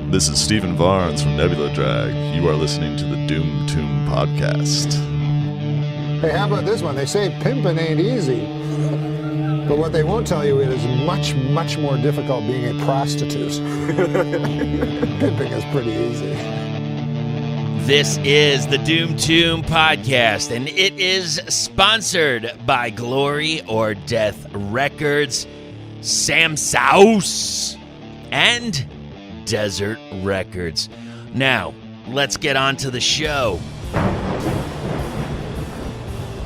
This is Stephen Varnes from Nebula Drag. You are listening to the doomtombpodcast. Hey, how about this one? They say pimping ain't easy. But what they won't tell you, it is much, much more difficult being a prostitute. Pimping is pretty easy. This is the Doom Tomb Podcast, and it is sponsored by Glory or Death Records, Sam Souse, and Desert Records. Now, let's get on to the show.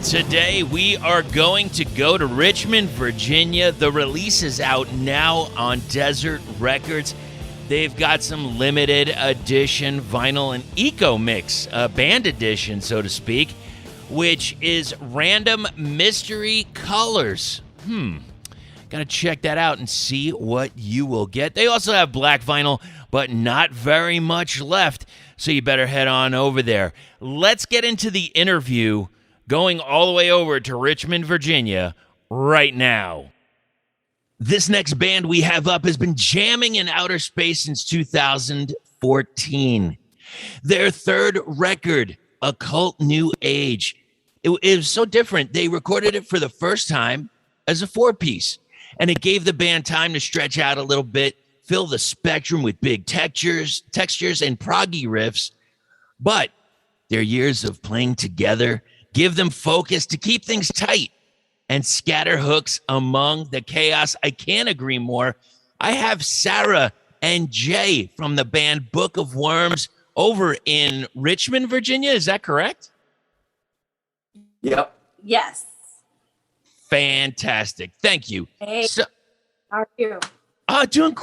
Today, we are going to go to Richmond, Virginia. The release is out now on Desert Records. They've got some limited edition vinyl and eco mix, band edition, so to speak, which is Random Mystery Colors. Gotta check that out and see what you will get. They also have black vinyl, but not very much left, so you better head on over there. Let's get into the interview, going all the way over to Richmond, Virginia, right now. This next band we have up has been jamming in outer space since 2014. Their third record, Occult New Age, it was so different. They recorded it for the first time as a four-piece, and it gave the band time to stretch out a little bit, fill the spectrum with big textures and proggy riffs. But their years of playing together give them focus to keep things tight and scatter hooks among the chaos. I can't agree more. I have Sarah and Jay from the band Book of Wyrms over in Richmond, Virginia. Is that correct? Yep. Yes. Fantastic. Thank you. Hey, how are you? Doing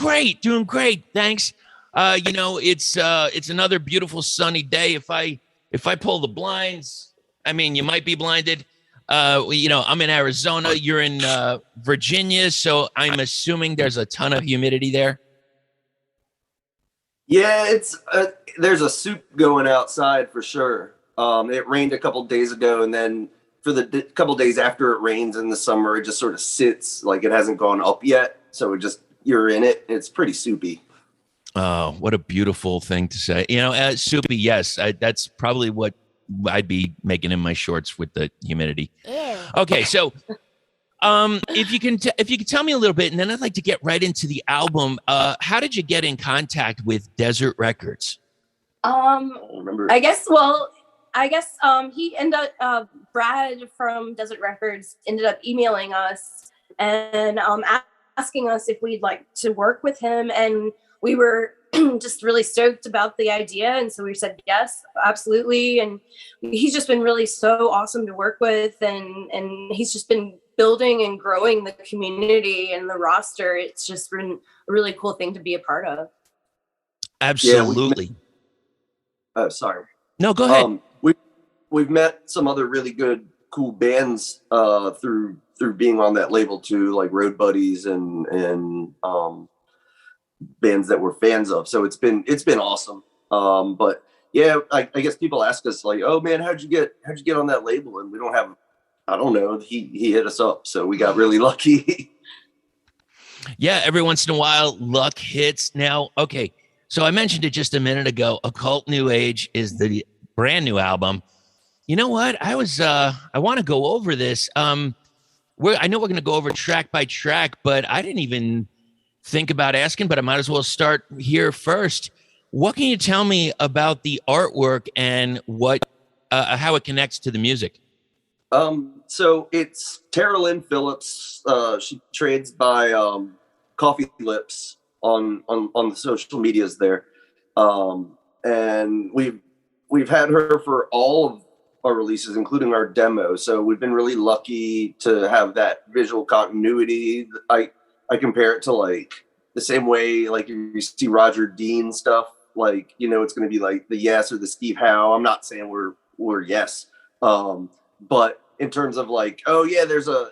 great. Thanks. It's another beautiful sunny day. If I pull the blinds, I mean, you might be blinded. I'm in Arizona. You're in Virginia, so I'm assuming there's a ton of humidity there. Yeah, it's there's a soup going outside for sure. It rained a couple days ago, and then for the couple days after it rains in the summer, it just sort of sits like it hasn't gone up yet. So you're in it. It's pretty soupy. Oh, what a beautiful thing to say. Soupy, yes. That's probably what I'd be making in my shorts with the humidity. Yeah. Okay, so if you can tell me a little bit, and then I'd like to get right into the album. How did you get in contact with Desert Records? I guess he ended up Brad from Desert Records ended up emailing us and asking us if we'd like to work with him, and we were just really stoked about the idea, and so we said yes, absolutely. And he's just been really so awesome to work with, and he's just been building and growing the community and the roster. It's just been a really cool thing to be a part of. Absolutely. Sorry. No, go ahead. We've met some other really good, cool bands through being on that label too, like Road Buddies and bands that we're fans of. So it's been awesome. But yeah, I guess people ask us like, oh man, how'd you get on that label? And we don't have, I don't know. He hit us up. So we got really lucky. Yeah. Every once in a while, luck hits. Now, okay. So I mentioned it just a minute ago. Occult New Age is the brand new album. You know what? I want to go over this. I know we're going to go over track by track, but I didn't even think about asking, but I might as well start here first. What can you tell me about the artwork and how it connects to the music? So it's Tara Lynn Phillips. She trades by Coffee Lips on the social medias there. And we've had her for all of our releases, including our demo. So we've been really lucky to have that visual continuity. I compare it to like the same way, like you see Roger Dean stuff, like, it's going to be like the Yes or the Steve Howe. I'm not saying we're Yes. But in terms of like, oh yeah, there's a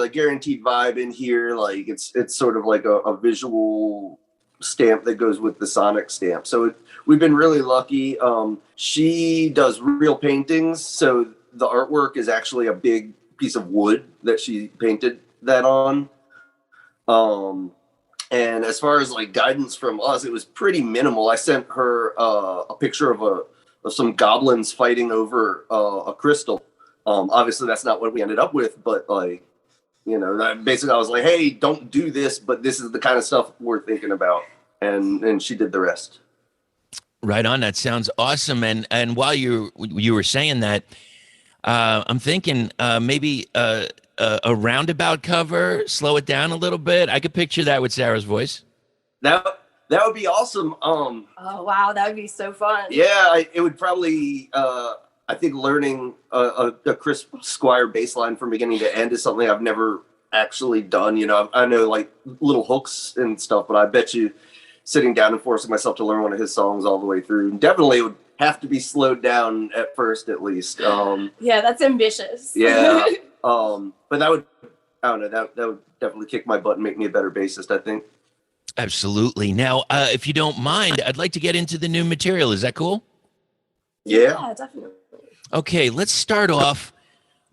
guaranteed vibe in here. Like it's sort of like a visual stamp that goes with the sonic stamp. So we've been really lucky. She does real paintings. So the artwork is actually a big piece of wood that she painted that on. And as far as like guidance from us, it was pretty minimal. I sent her a picture of some goblins fighting over a crystal. Obviously, that's not what we ended up with, but like, basically, I was like, "Hey, don't do this," but this is the kind of stuff we're thinking about, and she did the rest. Right on. That sounds awesome. And while you were saying that, I'm thinking maybe a roundabout cover, slow it down a little bit. I could picture that with Sarah's voice. That would be awesome. Oh wow, that would be so fun. Yeah, it would probably. I think learning a Chris Squire bass line from beginning to end is something I've never actually done. I know like little hooks and stuff, but I bet you sitting down and forcing myself to learn one of his songs all the way through definitely would have to be slowed down at first, at least. Yeah, that's ambitious. Yeah. But that would, I don't know, that would definitely kick my butt and make me a better bassist, I think. Absolutely. Now, if you don't mind, I'd like to get into the new material. Is that cool? Yeah, definitely. Okay, let's start off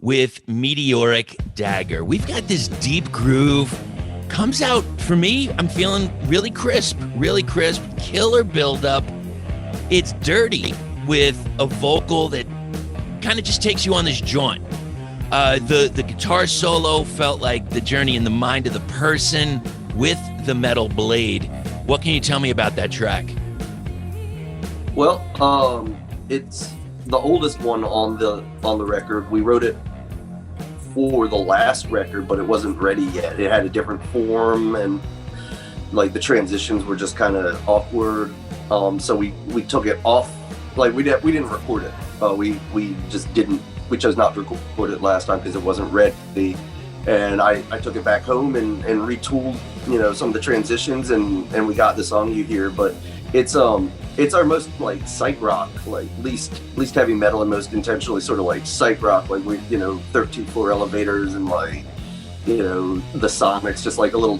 with Meteoric Dagger. We've got this deep groove. Comes out, for me, I'm feeling really crisp, killer buildup. It's dirty with a vocal that kind of just takes you on this jaunt. The guitar solo felt like the journey in the mind of the person with the metal blade. What can you tell me about that track? Well, it's the oldest one on the record. We wrote it for the last record, but it wasn't ready yet. It had a different form, and like the transitions were just kind of awkward. So we took it off. Like we didn't record it. We chose not to record it last time because it wasn't ready. And I took it back home and retooled, some of the transitions, and we got the song you hear. But it's our most like psych rock, like least heavy metal, and most intentionally sort of like psych rock, like we 13th floor elevators and like the Sonics, just like a little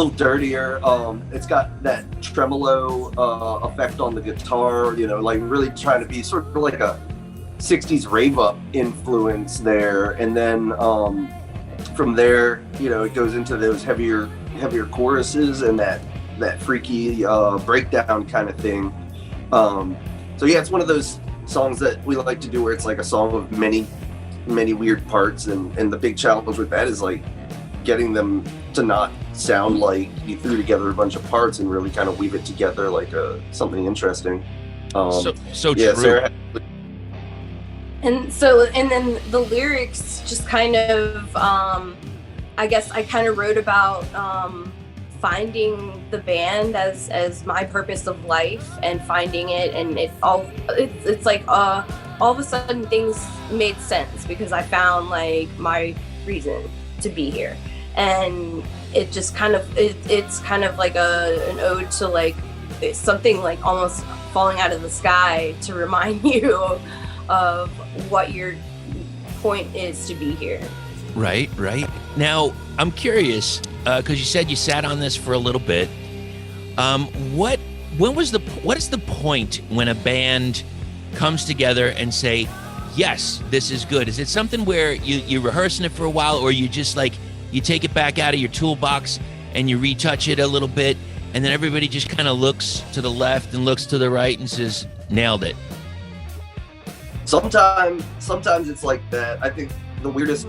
dirtier. It's got that tremolo effect on the guitar, like really trying to be sort of like a 60s rave up influence there. And then from there, it goes into those heavier choruses and that freaky breakdown kind of thing. So yeah, it's one of those songs that we like to do where it's like a song of many weird parts, and the big challenge with that is like getting them to not sound like you threw together a bunch of parts and really kind of weave it together like something interesting. So yeah, true. Sarah, And then the lyrics just kind of, I guess I kind of wrote about finding the band as my purpose of life and finding it, and it's like all of a sudden things made sense because I found like my reason to be here, and it just kind of it's kind of like an ode to like something like almost falling out of the sky to remind you of what your point is to be here. Right. Now, I'm curious, because you said you sat on this for a little bit. What is the point when a band comes together and say, yes, this is good? Is it something where you're rehearsing it for a while, or you just like, you take it back out of your toolbox and you retouch it a little bit, and then everybody just kind of looks to the left and looks to the right and says, nailed it? Sometimes it's like that. I think the weirdest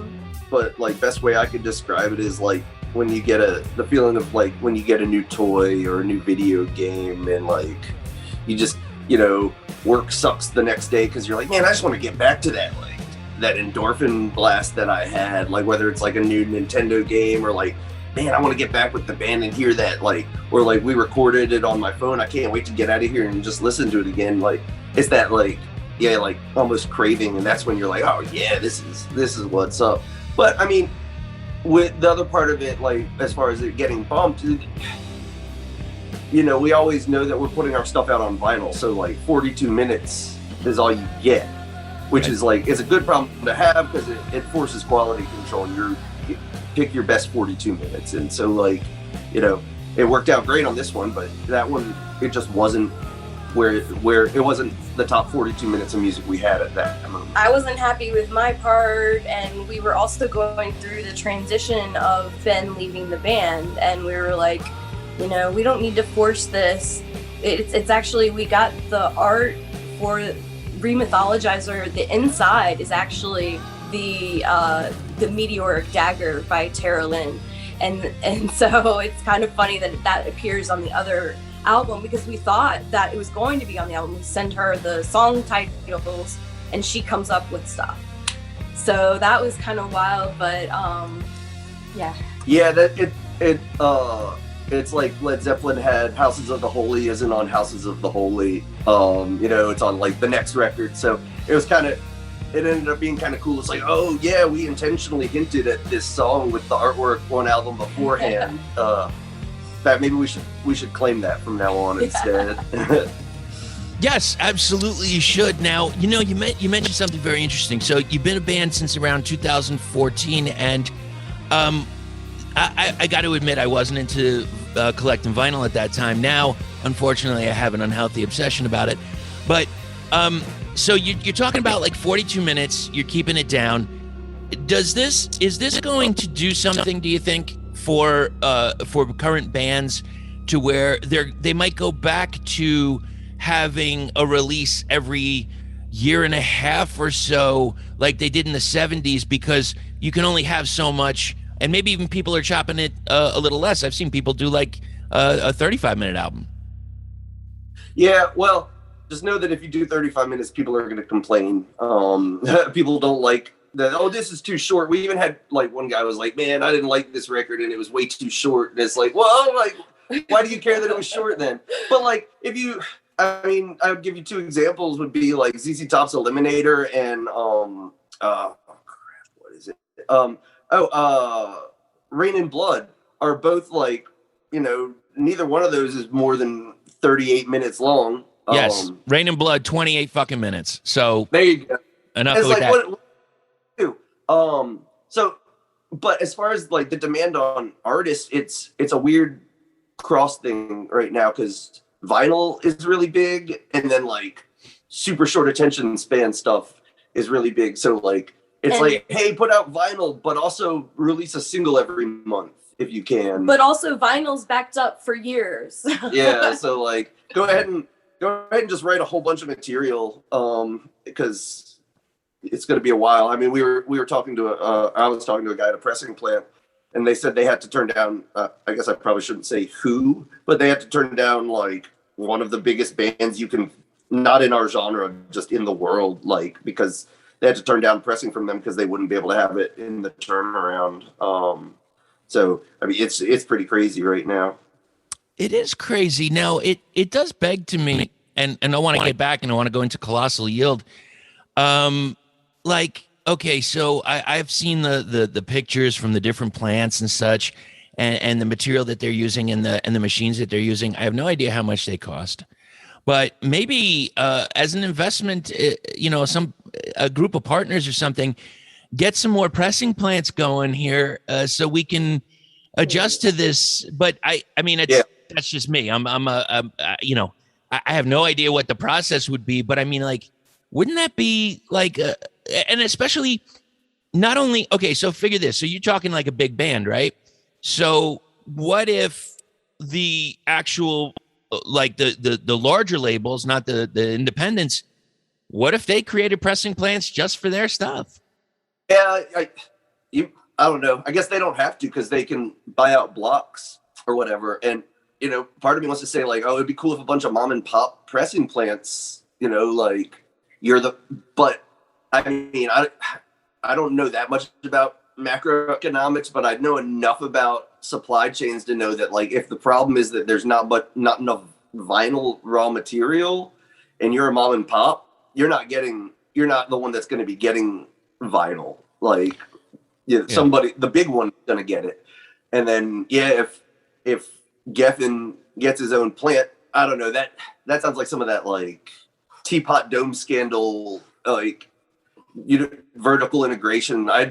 but like best way I could describe it is like when you get the feeling of like when you get a new toy or a new video game, and like you just work sucks the next day because you're like, man, I just want to get back to that endorphin blast that I had, like whether it's like a new Nintendo game or like, man, I want to get back with the band and hear that, like, or like we recorded it on my phone, I can't wait to get out of here and just listen to it again. Like it's that like, yeah, like almost craving, and that's when you're like, oh yeah, this is what's up. But I mean, with the other part of it, like as far as it getting bumped, we always know that we're putting our stuff out on vinyl, so like 42 minutes is all you get, which is like, it's a good problem to have because it forces quality control. You pick your best 42 minutes, and so like, it worked out great on this one, but that one, it just wasn't where it wasn't the top 42 minutes of music we had at that moment. I wasn't happy with my part, and we were also going through the transition of Ben leaving the band, and we were like, you know, we don't need to force this. It's actually, we got the art for Remythologizer. The inside is actually the Meteoric Dagger by Tara Lynn, and so it's kind of funny that appears on the other album, because we thought that it was going to be on the album. We send her the song titles and she comes up with stuff, so that was kind of wild. But that it's like Led Zeppelin had Houses of the Holy isn't on Houses of the Holy, you know, it's on like the next record, so it ended up being kind of cool. It's like, oh yeah, we intentionally hinted at this song with the artwork one album beforehand. That maybe we should claim that from now on instead. Yes, absolutely, you should. Now, you know, you mentioned something very interesting. So you've been a band since around 2014, and I got to admit, I wasn't into collecting vinyl at that time. Now, unfortunately, I have an unhealthy obsession about it. But so you're talking about like 42 minutes. You're keeping it down. Is this going to do something, do you think, for current bands, to where they might go back to having a release every year and a half or so, like they did in the 70s, because you can only have so much, and maybe even people are chopping it a little less. I've seen people do like a 35-minute album. Yeah, well, just know that if you do 35 minutes, people are going to complain. People don't like that. Oh, this is too short. We even had like one guy was like, man, I didn't like this record and it was way too short. And it's like, well, like, why do you care that it was short then? But like, I would give you two examples, would be like ZZ Top's Eliminator and what is it? Rain and Blood are both like, you know, neither one of those is more than 38 minutes long. Yes, Rain and Blood, 28 fucking minutes. So there you go. Enough it's with like, that. What so, but as far as like the demand on artists, it's a weird cross thing right now, because vinyl is really big, and then like super short attention span stuff is really big. So like, it's like, hey, put out vinyl, but also release a single every month if you can. But also vinyl's backed up for years. Yeah, so like, go ahead and just write a whole bunch of material, because it's going to be a while. I mean, we were talking to I was talking to a guy at a pressing plant, and they said they had to turn down, I guess I probably shouldn't say who, but they had to turn down like one of the biggest bands you can, not in our genre, just in the world, like, because they had to turn down pressing from them because they wouldn't be able to have it in the turnaround. So, I mean, it's pretty crazy right now. It is crazy. Now, it does beg to me, and I want to get back, and I want to go into Colossal Yield. Like, okay, so I've seen the pictures from the different plants and such, and the material that they're using, and the machines that they're using. I have no idea how much they cost, but maybe as an investment, you know, a group of partners or something, get some more pressing plants going here, so we can adjust to this. But I mean, that's just me. You know, I have no idea what the process would be, but I mean, like, wouldn't that be like, and especially not only, okay, so figure this. So you're talking like a big band, right? So what if the actual, like the larger labels, not the independents, what if they created pressing plants just for their stuff? Yeah, I don't know. I guess they don't have to, because they can buy out blocks or whatever. And, you know, part of me wants to say like, oh, it'd be cool if a bunch of mom and pop pressing plants, you know, like, but I mean, I don't know that much about macroeconomics, but I know enough about supply chains to know that, like, if the problem is that there's not enough vinyl raw material, and you're a mom and pop, you're not the one that's going to be getting vinyl. Like, somebody, the big one, going to get it. And then, if Geffen gets his own plant, I don't know, that sounds like some of that, like, Teapot Dome scandal, like, you know, vertical integration. I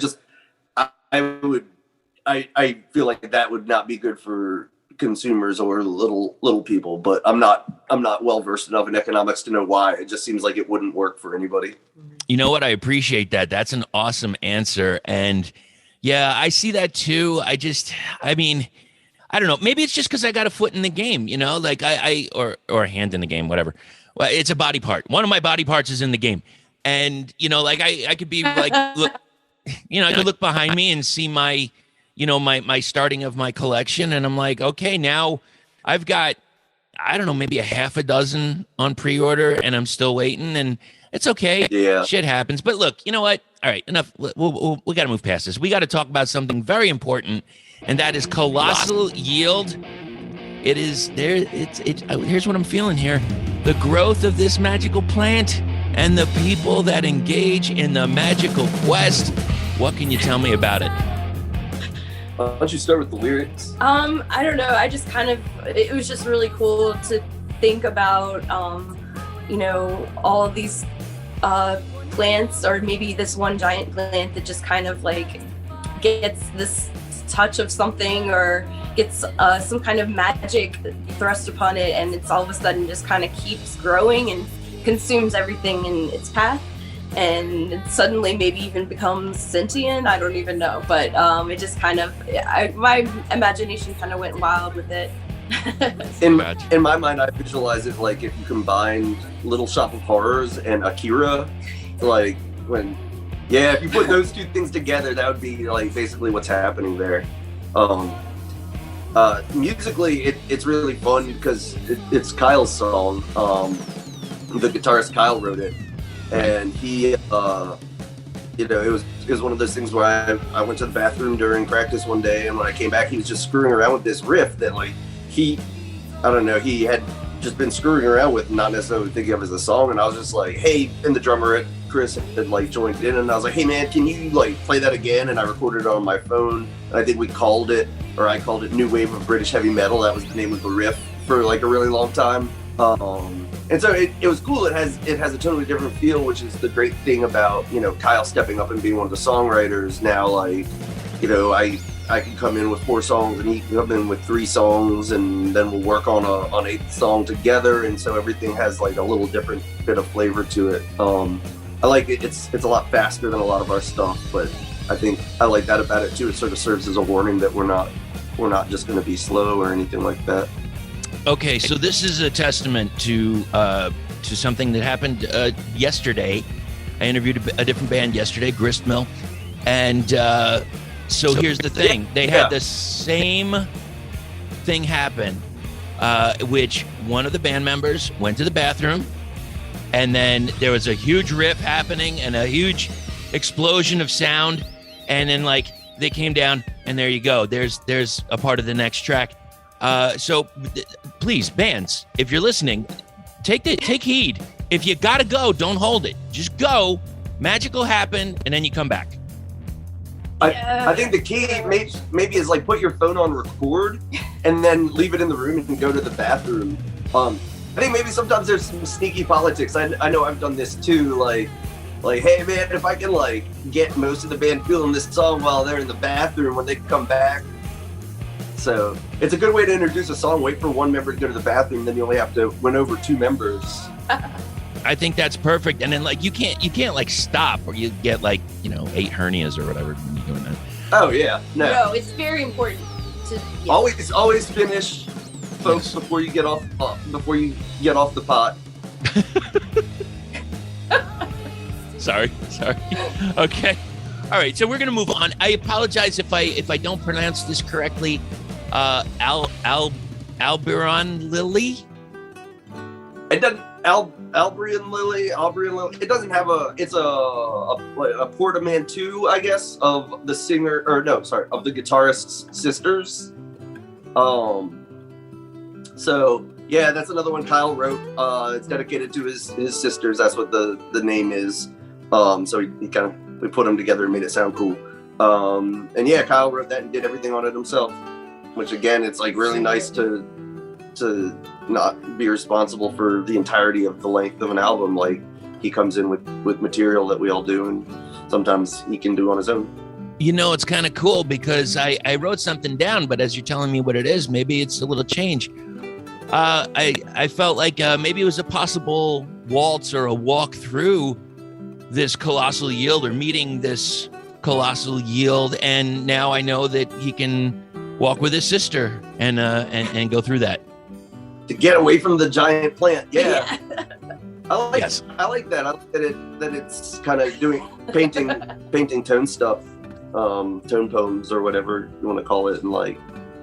feel like that would not be good for consumers or little people, but I'm not well versed enough in economics to know why. It just seems like it wouldn't work for anybody. You know what? I appreciate that. That's an awesome answer. And yeah, I see that too. I mean, I don't know. Maybe it's just because I got a foot in the game, you know, like or a hand in the game, whatever. Well, it's a body part. One of my body parts is in the game. And, you know, like I could be like, look, you know, I could look behind me and see my, you know, my starting of my collection. And I'm like, okay, now I've got, I don't know, maybe a half a dozen on pre-order and I'm still waiting, and it's okay. Yeah. Shit happens. But look, you know what? All right, enough. We got to move past this. We got to talk about something very important, and that is colossal yield. It is there. Here's what I'm feeling here. The growth of this magical plant and the people that engage in the magical quest. What can you tell me about it? Why don't you start with the lyrics? I don't know. I just it was just really cool to think about, you know, all of these plants, or maybe this one giant plant that just kind of like gets this touch of something, or gets some kind of magic thrust upon it, and it's all of a sudden just kind of keeps growing and consumes everything in its path. And it suddenly maybe even becomes sentient. I don't even know, but it just kind of, my imagination kind of went wild with it. In my mind, I visualize it like if you combined Little Shop of Horrors and Akira, like if you put those two things together, that would be like basically what's happening there. Musically, it's really fun because it's Kyle's song. The guitarist Kyle wrote it. And he, you know, it was one of those things where I went to the bathroom during practice one day, and when I came back, he was just screwing around with this riff that, like, he had just been screwing around with, not necessarily thinking of as a song. And I was just like, hey, and the drummer Chris had like joined in, and I was like, hey man, can you like play that again? And I recorded it on my phone. And I think I called it New Wave of British Heavy Metal. That was the name of the riff for like a really long time. And so it was cool. It has a totally different feel, which is the great thing about, you know, Kyle stepping up and being one of the songwriters now. Like, you know, I can come in with 4 songs and he can come in with 3 songs, and then we'll work on an 8th song together. And so everything has like a little different bit of flavor to it. I like it. It's a lot faster than a lot of our stuff, but I think I like that about it too. It sort of serves as a warning that we're not just going to be slow or anything like that. Okay, so this is a testament to something that happened yesterday. I interviewed a different band yesterday, Gristmill, and so here's the thing: they had the same thing happen, which one of the band members went to the bathroom, and then there was a huge riff happening and a huge explosion of sound, and then like they came down, and there you go. There's a part of the next track. So please, bands, if you're listening, take heed. If you gotta go, don't hold it. Just go. Magic will happen, and then you come back. I think the key maybe is like put your phone on record and then leave it in the room and go to the bathroom. I think maybe sometimes there's some sneaky politics. I know I've done this too. Like, hey man, if I can like get most of the band feeling this song while they're in the bathroom when they come back. So it's a good way to introduce a song. Wait for one member to go to the bathroom, then you only have to win over 2 members. I think that's perfect. And then like you can't like stop, or you get like, you know, 8 hernias or whatever when you're doing that. Oh yeah, no, it's very important to always finish, folks, before you get off the pot. Sorry. Okay. All right, so we're gonna move on. I apologize if I don't pronounce this correctly. Albion Lily. It doesn't Albion Lily. It doesn't have it's a portmanteau, I guess, of the singer of the guitarist's sisters. So yeah, that's another one Kyle wrote. It's dedicated to his sisters. That's what the name is. So we put them together and made it sound cool. And yeah, Kyle wrote that and did everything on it himself, which again, it's like really nice to not be responsible for the entirety of the length of an album. Like he comes in with material that we all do, and sometimes he can do on his own. You know, it's kind of cool because I wrote something down, but as you're telling me what it is, maybe it's a little change. I felt like maybe it was a possible waltz or a walk through this colossal yield or meeting this colossal yield. And now I know that he can walk with his sister and go through that. To get away from the giant plant. Yeah. I like that. I like that it's kind of doing painting tone stuff. Tone poems or whatever you want to call it, and like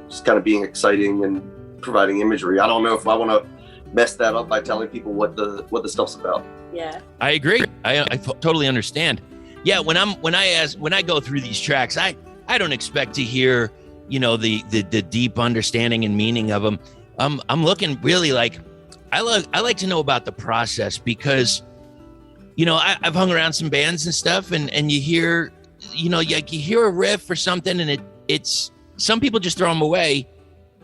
just kind of being exciting and providing imagery. I don't know if I want to mess that up by telling people what the stuff's about. Yeah, I agree. I totally understand. Yeah, when I go through these tracks, I don't expect to hear, you know, the deep understanding and meaning of them. I'm looking really like I like to know about the process because, you know, I've hung around some bands and stuff, and you hear. You know, like you hear a riff or something and it's some people just throw them away.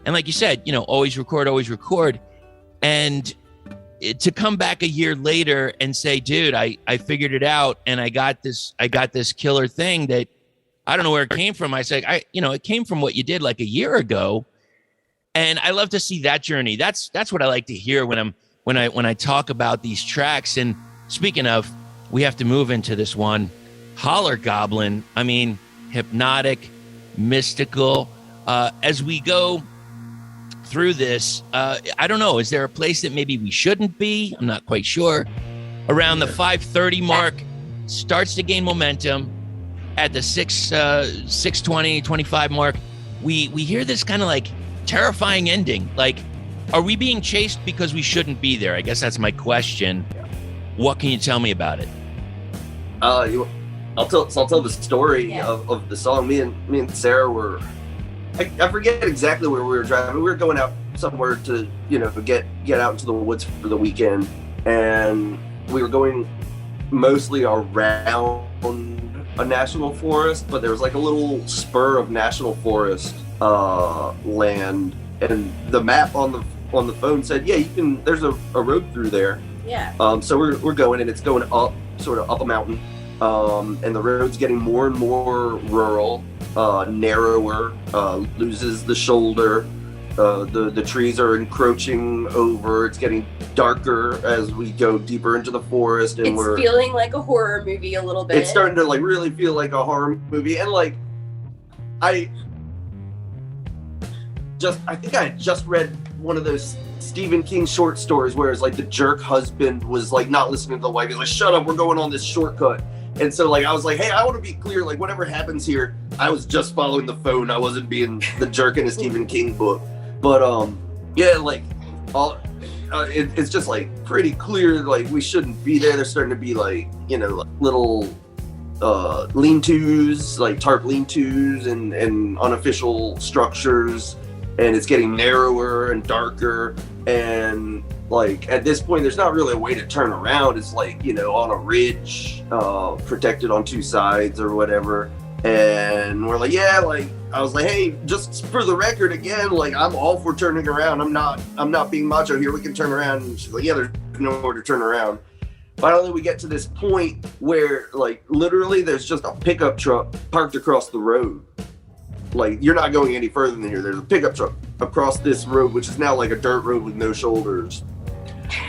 And like you said, you know, always record. And to come back a year later and say, dude, I figured it out and I got this killer thing that I don't know where it came from. I say, it came from what you did like a year ago. And I love to see that journey. That's what I like to hear when I talk about these tracks. And speaking of, we have to move into this one. Holler Goblin, I mean, hypnotic, mystical. As we go through this, I don't know, is there a place that maybe we shouldn't be? I'm not quite sure. Around the 5:30 mark, starts to gain momentum. At the 6:20, 25 mark, we hear this kind of like terrifying ending. Like, are we being chased because we shouldn't be there? I guess that's my question. What can you tell me about it? I'll tell the story of the song. Me and Sarah were, I forget exactly where we were driving. We were going out somewhere to, you know, get out into the woods for the weekend, and we were going mostly around a national forest, but there was like a little spur of national forest land, and the map on the phone said, yeah, you can. There's a road through there. Yeah. So we're going, and it's going up, sort of up a mountain. And the road's getting more and more rural, narrower, loses the shoulder. The trees are encroaching over. It's getting darker as we go deeper into the forest, and it's feeling like a horror movie a little bit. It's starting to like really feel like a horror movie, and like I think I had just read one of those Stephen King short stories where it's like the jerk husband was like not listening to the wife. He's like, "Shut up, we're going on this shortcut." And so like I was like, hey, I want to be clear, like whatever happens here, I was just following the phone. I wasn't being the jerk in a Stephen King book. But yeah, like it's just like pretty clear, like we shouldn't be there. There's starting to be like, you know, like little lean-tos, like tarp lean-tos and unofficial structures, and it's getting narrower and darker, and like at this point there's not really a way to turn around. It's like, you know, on a ridge, protected on two sides or whatever. And we're like, yeah, like I was like, hey, just for the record again, like I'm all for turning around. I'm not being macho here. We can turn around. And she's like, yeah, there's nowhere to turn around. Finally, we get to this point where like literally there's just a pickup truck parked across the road. Like you're not going any further than here. There's a pickup truck across this road, which is now like a dirt road with no shoulders.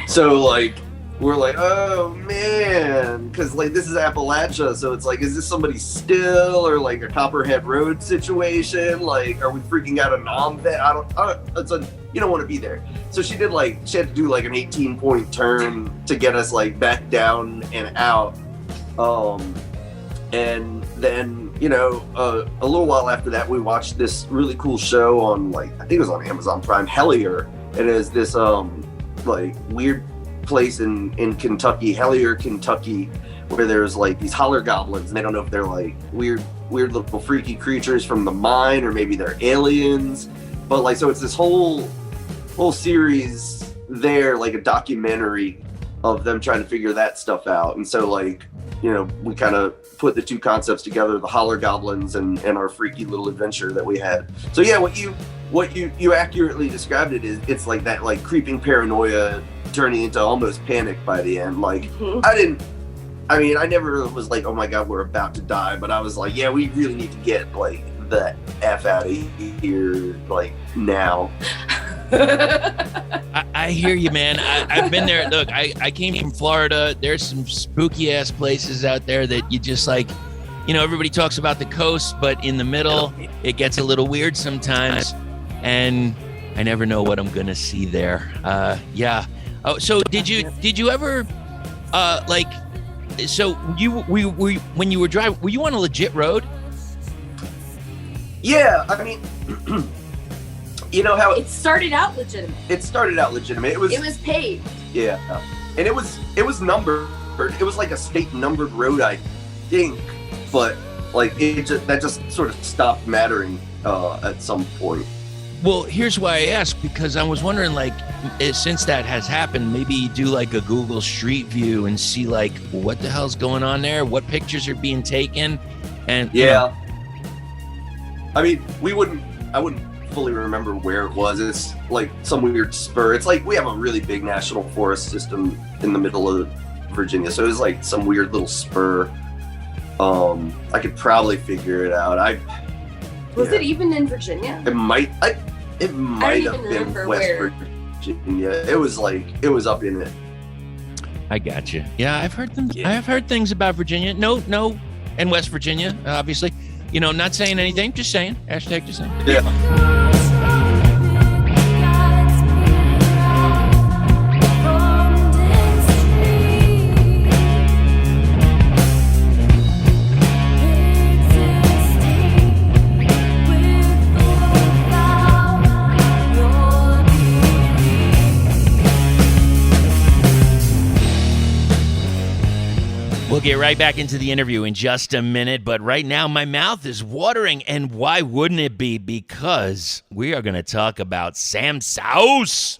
So like we're like, oh man, because like this is Appalachia, so it's like, is this somebody still or like a Copperhead Road situation? Like, are we freaking out a non-vet? You don't want to be there. So she had to do like an 18-point turn to get us like back down and out. And then, you know, a little while after that, we watched this really cool show on like, I think it was on Amazon Prime, Hellier. It is this like weird place in Kentucky, Hellier, Kentucky, where there's like these holler goblins, and they don't know if they're like weird little freaky creatures from the mine or maybe they're aliens. But like, so it's this whole series there, like a documentary of them trying to figure that stuff out. And so like, you know, we kind of put the two concepts together, the holler goblins and our freaky little adventure that we had. So yeah, what you accurately described it is, it's like that like creeping paranoia turning into almost panic by the end. Like I I mean, I never was like, oh my God, we're about to die. But I was like, yeah, we really need to get like the F out of here, like now. I hear you, man. I've been there. Look, I came from Florida. There's some spooky ass places out there that you just like, you know, everybody talks about the coast, but in the middle, it gets a little weird sometimes. And I never know what I'm going to see there. Yeah. Oh, so did you ever, like, so when you were driving, were you on a legit road? Yeah, I mean, you know how it started out legitimate. It started out legitimate. It was paved. Yeah, and it was numbered. It was like a state numbered road, I think, but like that just sort of stopped mattering at some point. Well, here's why I asked, because I was wondering, like, since that has happened, maybe you do like a Google Street View and see like what the hell's going on there, what pictures are being taken, and yeah. I mean, I wouldn't fully remember where it was. It's like some weird spur. It's like we have a really big national forest system in the middle of Virginia, so it was like some weird little spur. I could probably figure it out. Was it even in Virginia? It might have been West Virginia. It was up in it. I got you. Yeah, I've heard them. Yeah. I've heard things about Virginia. No, and West Virginia, obviously. You know, not saying anything, just saying. Hashtag just saying. Yeah. We'll get right back into the interview in just a minute, but right now my mouth is watering, and why wouldn't it be? Because we are going to talk about Sam Sauce.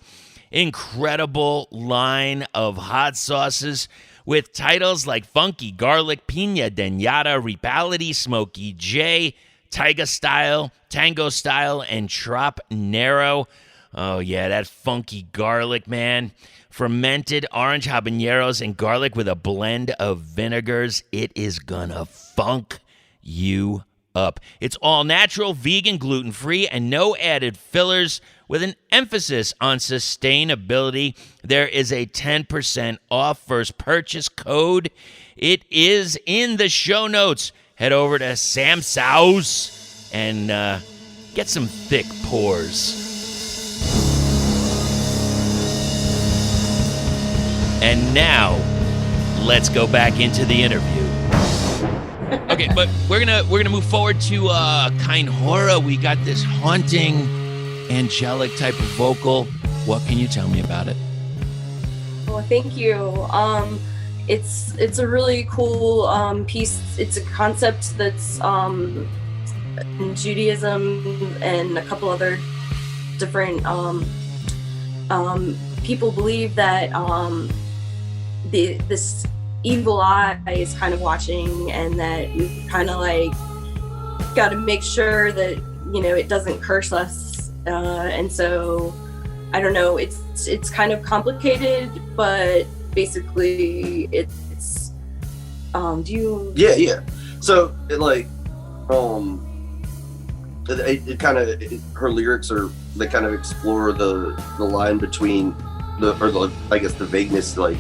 Incredible line of hot sauces with titles like Funky Garlic, Piña Denada, Repality, Smoky J, Taiga Style, Tango Style, and Trop Nero. Oh yeah, that funky garlic, man. Fermented orange habaneros and garlic with a blend of vinegars. It is gonna funk you up. It's all natural, vegan, gluten-free, and no added fillers with an emphasis on sustainability. There is a 10% off first purchase code. It is in the show notes. Head over to Sam Sauce and get some thick pours. And now, let's go back into the interview. Okay, but we're gonna move forward to Kind Horror. We got this haunting, angelic type of vocal. What can you tell me about it? Well, thank you. It's a really cool piece. It's a concept that's in Judaism and a couple other different people believe that this evil eye is kind of watching, and that we kind of like got to make sure that, you know, it doesn't curse us. And so I don't know, it's kind of complicated, but basically it's do you yeah so it like it kind of, her lyrics are, they kind of explore the line between I guess the vagueness, like,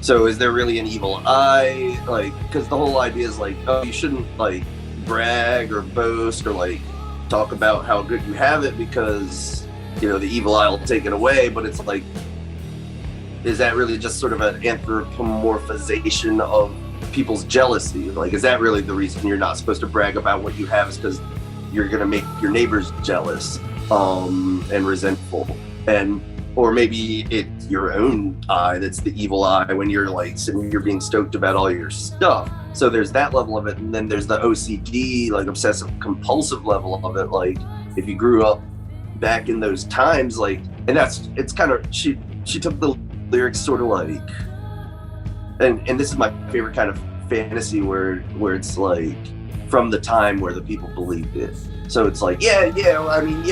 so is there really an evil eye? Like, because the whole idea is like, oh, you shouldn't like brag or boast or like talk about how good you have it, because, you know, the evil eye will take it away. But it's like, is that really just sort of an anthropomorphization of people's jealousy? Like, is that really the reason you're not supposed to brag about what you have, is because you're gonna make your neighbors jealous and resentful? And or maybe it's your own eye that's the evil eye when you're like sitting here being stoked about all your stuff. So there's that level of it, and then there's the OCD, like obsessive compulsive level of it. Like, if you grew up back in those times, like, and it's kind of, she took the lyrics sort of like, and this is my favorite kind of fantasy where it's like from the time where the people believed it. So it's like, I mean,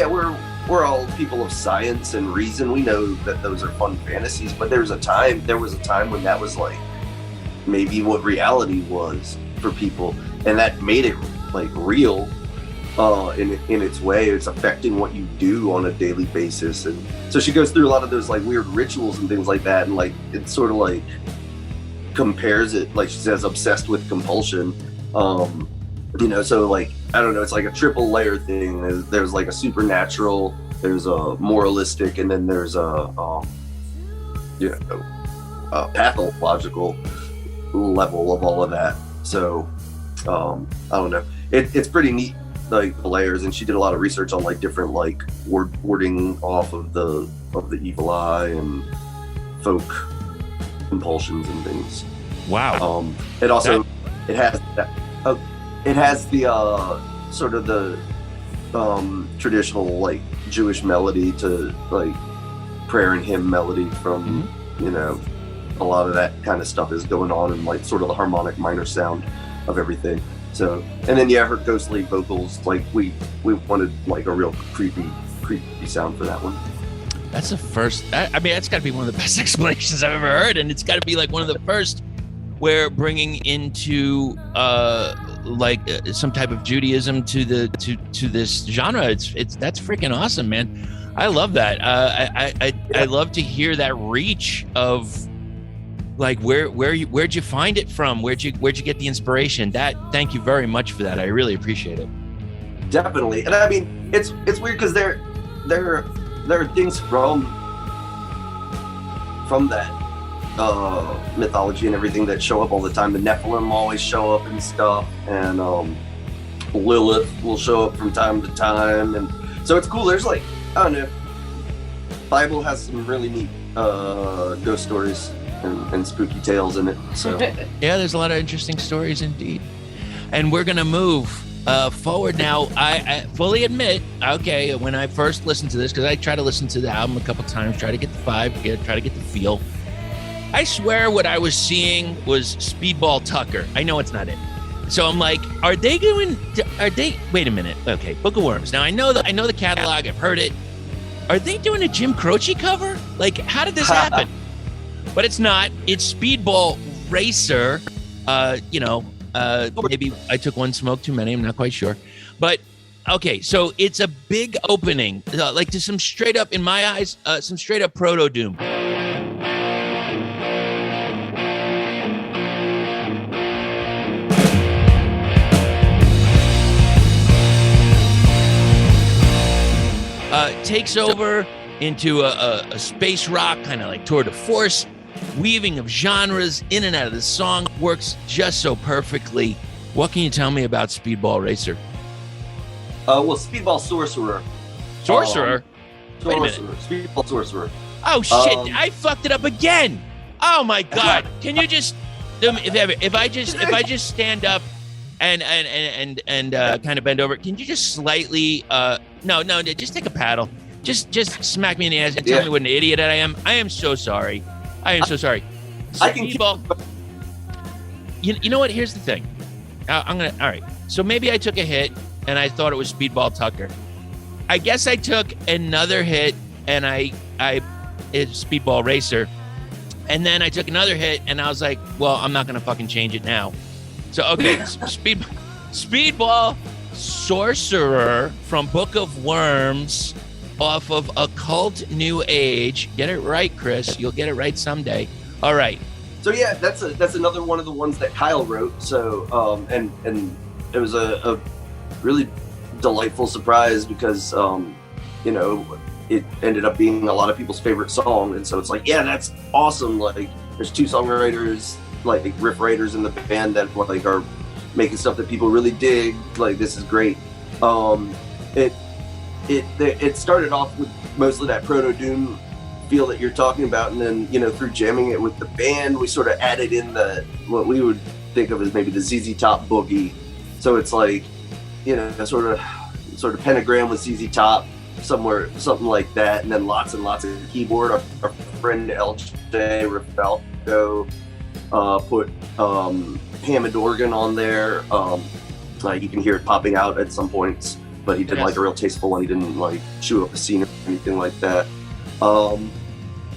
we're all people of science and reason. We know that those are fun fantasies, but there was a time when that was like maybe what reality was for people, and that made it like real in its way. It's affecting what you do on a daily basis. And so she goes through a lot of those like weird rituals and things like that, and like it sort of like compares it, like she says, obsessed with compulsion. You know, so like I don't know, it's like a triple layer thing. There's like a supernatural, there's a moralistic, and then there's a pathological level of all of that. So I don't know, it's pretty neat, like the layers. And she did a lot of research on like different like warding off of the evil eye and folk compulsions and things. Wow. It also it has the sort of the traditional like Jewish melody to like prayer and hymn melody from you know, a lot of that kind of stuff is going on, and like sort of the harmonic minor sound of everything. So, and then her ghostly vocals, like we wanted like a real creepy sound for that one. That's the first, I mean, that's got to be one of the best explanations I've ever heard, and it's got to be like one of the first where bringing into some type of Judaism to this genre. It's that's freaking awesome, man. I love that. I love to hear that reach of like where'd you find it from? Where'd you get the inspiration? Thank you very much for that. I really appreciate it. Definitely. And I mean, it's weird because there are things from that mythology and everything that show up all the time. The Nephilim always show up and stuff, and Lilith will show up from time to time, and so it's cool. There's like, I don't know, Bible has some really neat ghost stories and spooky tales in it. So yeah, there's a lot of interesting stories indeed. And we're gonna move forward now. I fully admit, okay, when I first listened to this, because I try to listen to the album a couple times, try to get the vibe, try to get the feel. I swear what I was seeing was Speedball Tucker. I know it's not it. So I'm like, wait a minute. Okay, Book of Wyrms. Now I know the catalog, I've heard it. Are they doing a Jim Croce cover? Like, how did this happen? But it's not. It's Speedball Racer. Maybe I took one smoke too many. I'm not quite sure. But okay, so it's a big opening, like to some straight up, in my eyes, some straight up proto doom. Takes over into a space rock, kind of like tour de force, weaving of genres in and out of the song, works just so perfectly. What can you tell me about Speedball Racer? Well, Speedball Sorcerer. Sorcerer? Wait a minute. Speedball Sorcerer. Oh shit! I fucked it up again. Oh my god! Can you just, if I just stand up and kind of bend over, can you just slightly no, just take a paddle. Just smack me in the ass and tell me what an idiot I am. I am so sorry. I am so sorry. Speedball. You know what? Here's the thing. All right. So maybe I took a hit and I thought it was Speedball Tucker. I guess I took another hit and it's Speedball Racer. And then I took another hit and I was like, well, I'm not going to fucking change it now. So, okay. Speedball Sorcerer from Book of Wyrms off of Occult New Age. Get it right, Chris. You'll get it right someday. All right. So yeah, that's another one of the ones that Kyle wrote. So and it was a really delightful surprise because it ended up being a lot of people's favorite song, and so it's like, yeah, that's awesome. Like there's two songwriters, like riff writers in the band that like are making stuff that people really dig. Like this is great. It started off with mostly that proto doom feel that you're talking about, and then through jamming it with the band, we sort of added in what we would think of as maybe the ZZ Top boogie. So it's like sort of pentagram with ZZ Top somewhere, something like that, and then lots and lots of keyboard. Our friend LJ Rafalco put Hammond organ on there. Like you can hear it popping out at some points, but he did like a real tasteful one. He didn't like chew up the scene or anything like that.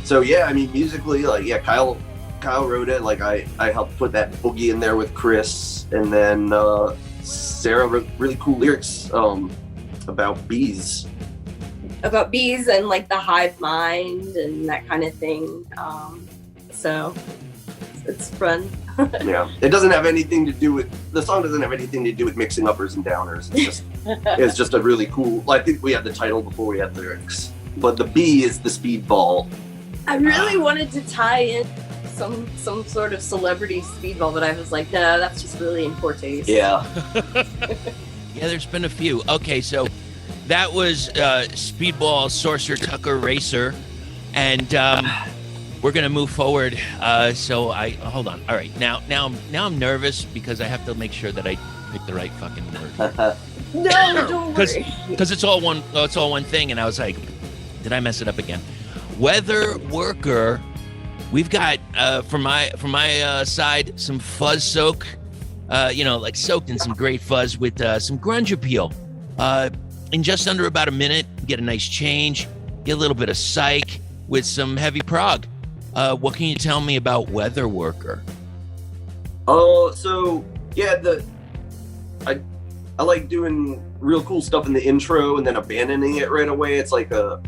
So yeah, I mean musically, like Kyle Kyle wrote it. Like I helped put that boogie in there with Chris, and then Sarah wrote really cool lyrics about bees. About bees and like the hive mind and that kind of thing. So it's fun. Yeah, it doesn't have anything to do with the song. Doesn't have anything to do with mixing uppers and downers. It's just a really cool. I think we had the title before we had lyrics, but the bee is the speedball. I really wanted to tie in some sort of celebrity speedball, but I was like, no, that's just really in poor taste. Yeah. Yeah, there's been a few. Okay, so that was Speedball Sorcerer Tucker Racer, and we're gonna move forward. So I hold on. All right, now I'm nervous because I have to make sure that I pick the right fucking word. No, don't worry. Because it's all one thing, and I was like, did I mess it up again? Weather worker. We've got from my side some fuzz soak, like soaked in some great fuzz with some grunge appeal. In just under about a minute, get a nice change, get a little bit of psych with some heavy prog. What can you tell me about Weather Worker? Oh, so yeah, I like doing real cool stuff in the intro and then abandoning it right away. It's like a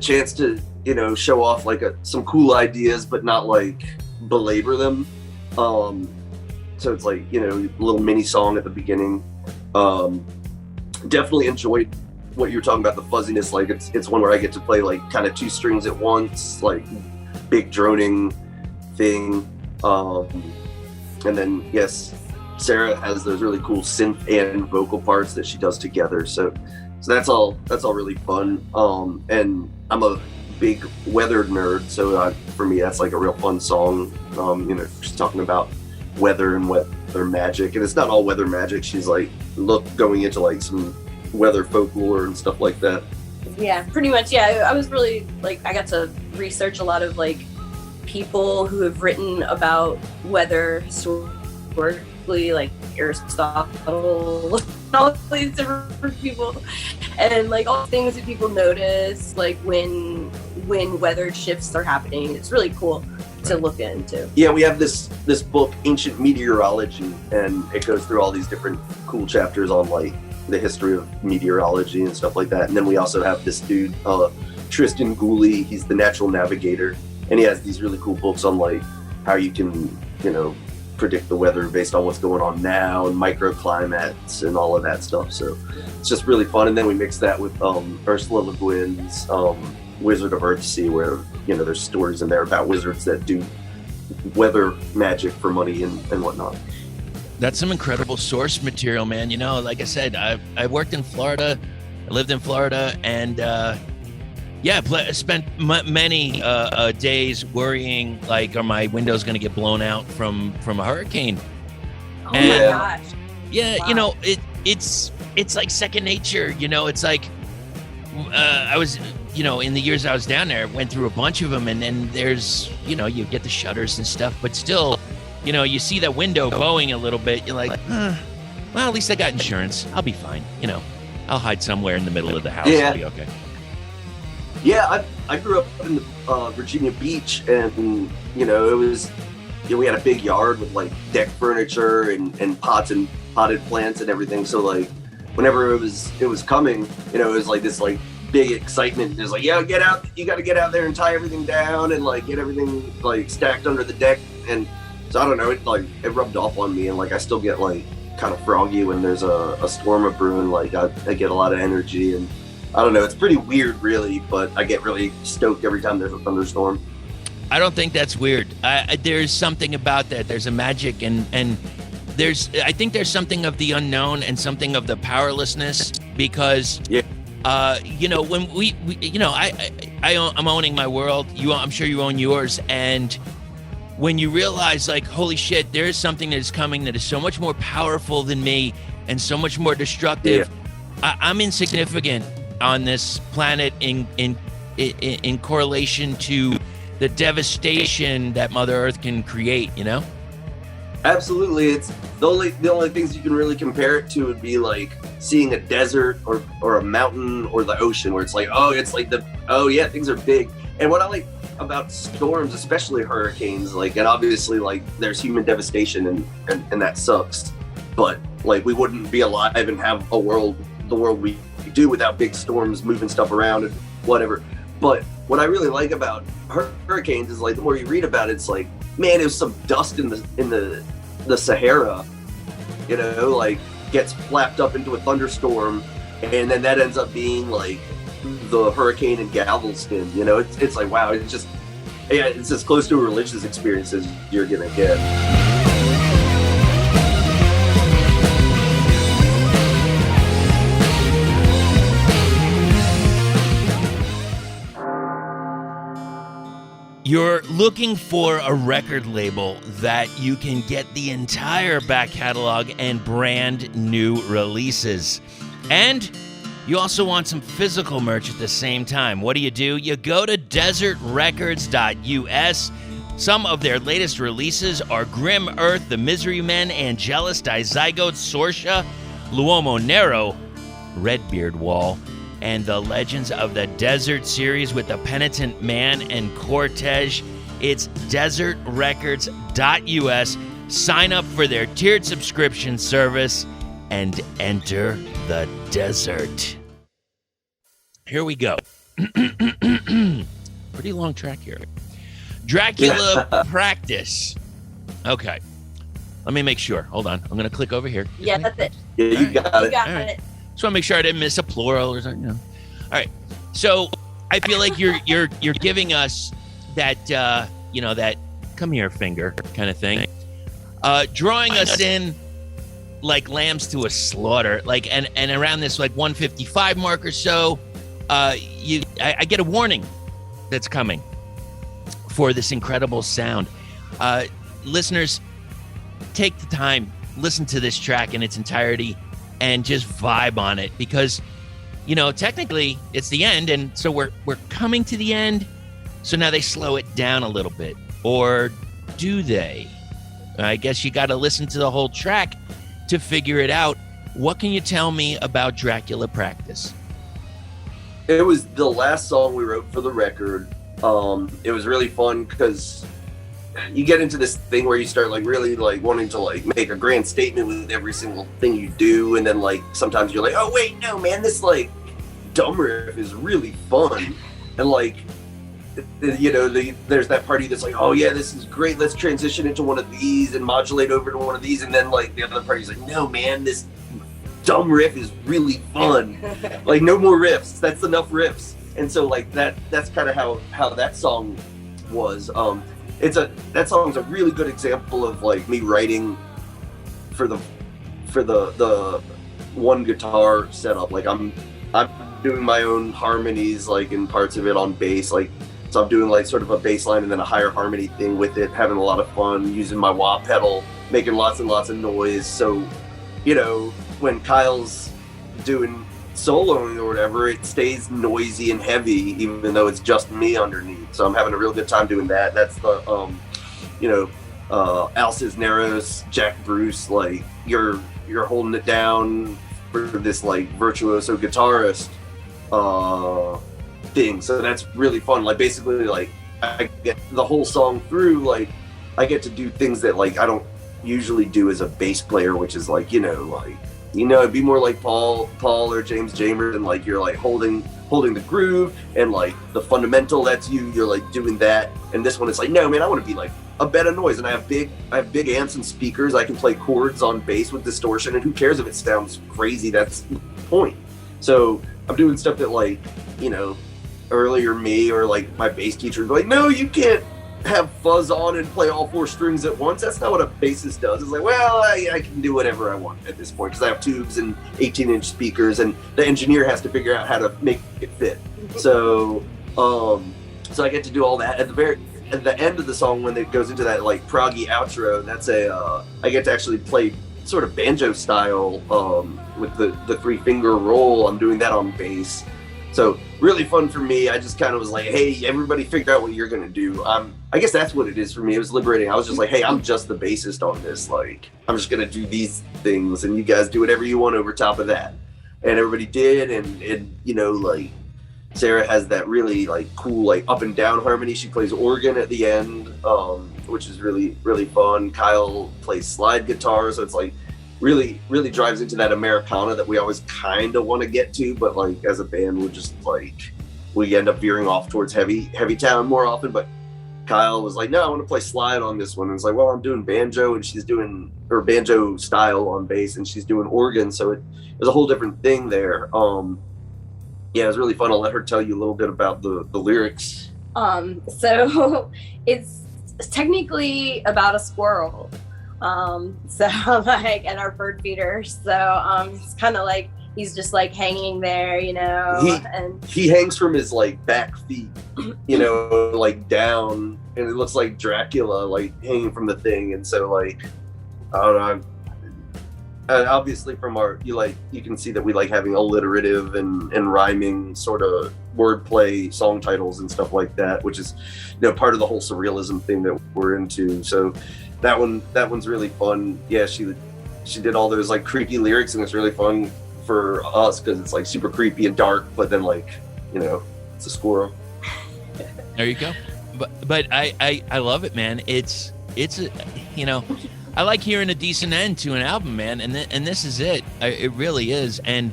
chance to show off like some cool ideas, but not like belabor them. So it's like a little mini song at the beginning. Definitely enjoyed what you're talking about, the fuzziness. Like it's one where I get to play like kind of two strings at once, like big droning thing. And then yes, Sarah has those really cool synth and vocal parts that she does together. So that's all really fun. And I'm a big weather nerd, so for me that's like a real fun song. She's talking about weather and weather magic, and it's not all weather magic. She's like going into like some weather folklore and stuff like that. Yeah, pretty much. Yeah, I was really like, I got to research a lot of like people who have written about weather historically, like Aristotle, all these different people, and like all the things that people notice, like when weather shifts are happening. It's really cool to look into. Yeah, we have this book, Ancient Meteorology, and it goes through all these different cool chapters on like the history of meteorology and stuff like that. And then we also have this dude, Tristan Gooley. He's the natural navigator, and he has these really cool books on like how you can, predict the weather based on what's going on now and microclimates and all of that stuff. So it's just really fun. And then we mix that with Ursula Le Guin's Wizard of Earthsea, where there's stories in there about wizards that do weather magic for money and whatnot. That's some incredible source material, man. Like I said, I worked in Florida, I lived in Florida, and spent many days worrying, like, are my windows going to get blown out from a hurricane? Oh my gosh. Yeah, wow. It's like second nature. It's like I was, in the years I was down there, went through a bunch of them, and then there's, you get the shutters and stuff, but still, you see that window bowing a little bit. You're like, well, at least I got insurance. I'll be fine. I'll hide somewhere in the middle of the house. Yeah. I'll be okay. Yeah, I grew up in Virginia Beach, and it was we had a big yard with like deck furniture and pots and potted plants and everything. So like whenever it was coming, it was like this like big excitement. It's like, yeah, get out! You got to get out there and tie everything down and like get everything like stacked under the deck. And so I don't know, it rubbed off on me, and like I still get like kind of froggy when there's a storm of brewing. Like I get a lot of energy, and I don't know, it's pretty weird really, but I get really stoked every time there's a thunderstorm. I don't think that's weird. There's something about that. There's a magic, and I think there's something of the unknown and something of the powerlessness, because when we I'm owning my world. I'm sure you own yours, and when you realize like, holy shit, there is something that is coming that is so much more powerful than me and so much more destructive. Yeah. I'm insignificant on this planet in correlation to the devastation that Mother Earth can create, Absolutely. It's the only things you can really compare it to would be like seeing a desert or a mountain or the ocean, where it's like, things are big. And what I like about storms, especially hurricanes, like, and obviously like there's human devastation and that sucks, but like we wouldn't be alive and have the world we do without big storms moving stuff around and whatever. But what I really like about hurricanes is like the more you read about it, it's like, man, it was some dust in the Sahara, you know, like gets flapped up into a thunderstorm, and then that ends up being like the hurricane in Galveston. You know, it's like, wow, it's just, yeah, it's as close to a religious experience as you're gonna get. You're looking for a record label that you can get the entire back catalog and brand new releases. And you also want some physical merch at the same time. What do? You go to desertrecords.us. Some of their latest releases are Grim Earth, The Misery Men, Angelus, Dizygote, Sorsha, L'Uomo Nero, Redbeard Wall, and the Legends of the Desert series with The Penitent Man and Cortege. It's desertrecords.us. Sign up for their tiered subscription service and enter the desert. Here we go. Pretty long track here. Dracula Practice. Okay. Let me make sure. Hold on. I'm going to click over here. Yeah, that's it. Yeah, you got it. You got All right. it. Just want to make sure I didn't miss a plural or something. You know. All right. So I feel like you're giving us that that come here finger kind of thing, drawing us in like lambs to a slaughter. Like and around this like 155 mark or so, I get a warning that's coming for this incredible sound. Listeners, take the time, listen to this track in its entirety, and just vibe on it, because technically it's the end, and so we're coming to the end. So now they slow it down a little bit, or do they? I guess you got to listen to the whole track to figure it out. What can you tell me about Dracula Practice? It was the last song we wrote for the record. It was really fun because you get into this thing where you start like really like wanting to like make a grand statement with every single thing you do, and then like sometimes you're like, oh wait, no man, this like dumb riff is really fun, and like there's that party that's like, oh yeah, this is great, let's transition into one of these and modulate over to one of these, and then like the other party's like, no man, this dumb riff is really fun. Like no more riffs, that's enough riffs. And so like that's kind of how that song was. That song's a really good example of like me writing for the one guitar setup. Like I'm doing my own harmonies like in parts of it on bass, like so I'm doing like sort of a bass line and then a higher harmony thing with it, having a lot of fun using my wah pedal, making lots and lots of noise. So when Kyle's doing soloing or whatever, it stays noisy and heavy even though it's just me underneath. So I'm having a real good time doing that. That's the Al Cisneros, Jack Bruce, like you're holding it down for this like virtuoso guitarist thing. So that's really fun. Like basically like I get the whole song through, like I get to do things that like I don't usually do as a bass player, which is like it'd be more like Paul or James Jamers, and like you're like holding the groove and like the fundamental, that's you're like doing that. And this one it's like, no man, I want to be like a bed of noise, and I have big amps and speakers. I can play chords on bass with distortion, and who cares if it sounds crazy? That's the point. So I'm doing stuff that like earlier me or like my bass teacher would be like, no, you can't have fuzz on and play all four strings at once. That's not what a bassist does. It's like, well, I can do whatever I want at this point because I have tubes and 18-inch speakers, and the engineer has to figure out how to make it fit. So I get to do all that. At the end of the song, when it goes into that like proggy outro, that's I get to actually play sort of banjo style with the 3-finger roll. I'm doing that on bass. So really fun for me. I just kind of was like, hey, everybody figure out what you're going to do. I guess that's what it is for me. It was liberating. I was just like, hey, I'm just the bassist on this. Like, I'm just going to do these things, and you guys do whatever you want over top of that. And everybody did. And like, Sarah has that really like cool like up and down harmony. She plays organ at the end, which is really, really fun. Kyle plays slide guitar, so it's like really, really drives into that Americana that we always kind of want to get to, but like as a band, we're just like, we end up veering off towards heavy town more often. But Kyle was like, no, I want to play slide on this one. And it's like, well, I'm doing banjo, and she's doing her banjo style on bass, and she's doing organ, so it was a whole different thing there. Yeah, it was really fun. I'll let her tell you a little bit about the lyrics. So it's technically about a squirrel. So like, and our bird feeder. So it's kind of like he's just like hanging there, you know. And he hangs from his like back feet, you know, like down, and it looks like Dracula like hanging from the thing. And so like, I don't know. Obviously from our, you can see that we like having alliterative and rhyming sort of wordplay song titles and stuff like that, which is, you know, part of the whole surrealism thing that we're into. So that one's really fun. Yeah, she did all those like creepy lyrics, and it's really fun for us because it's like super creepy and dark, but then like, you know, it's a squirrel. There you go. But I love it, man. It's a, you know, I like hearing a decent end to an album, man, and this is it. It really is. And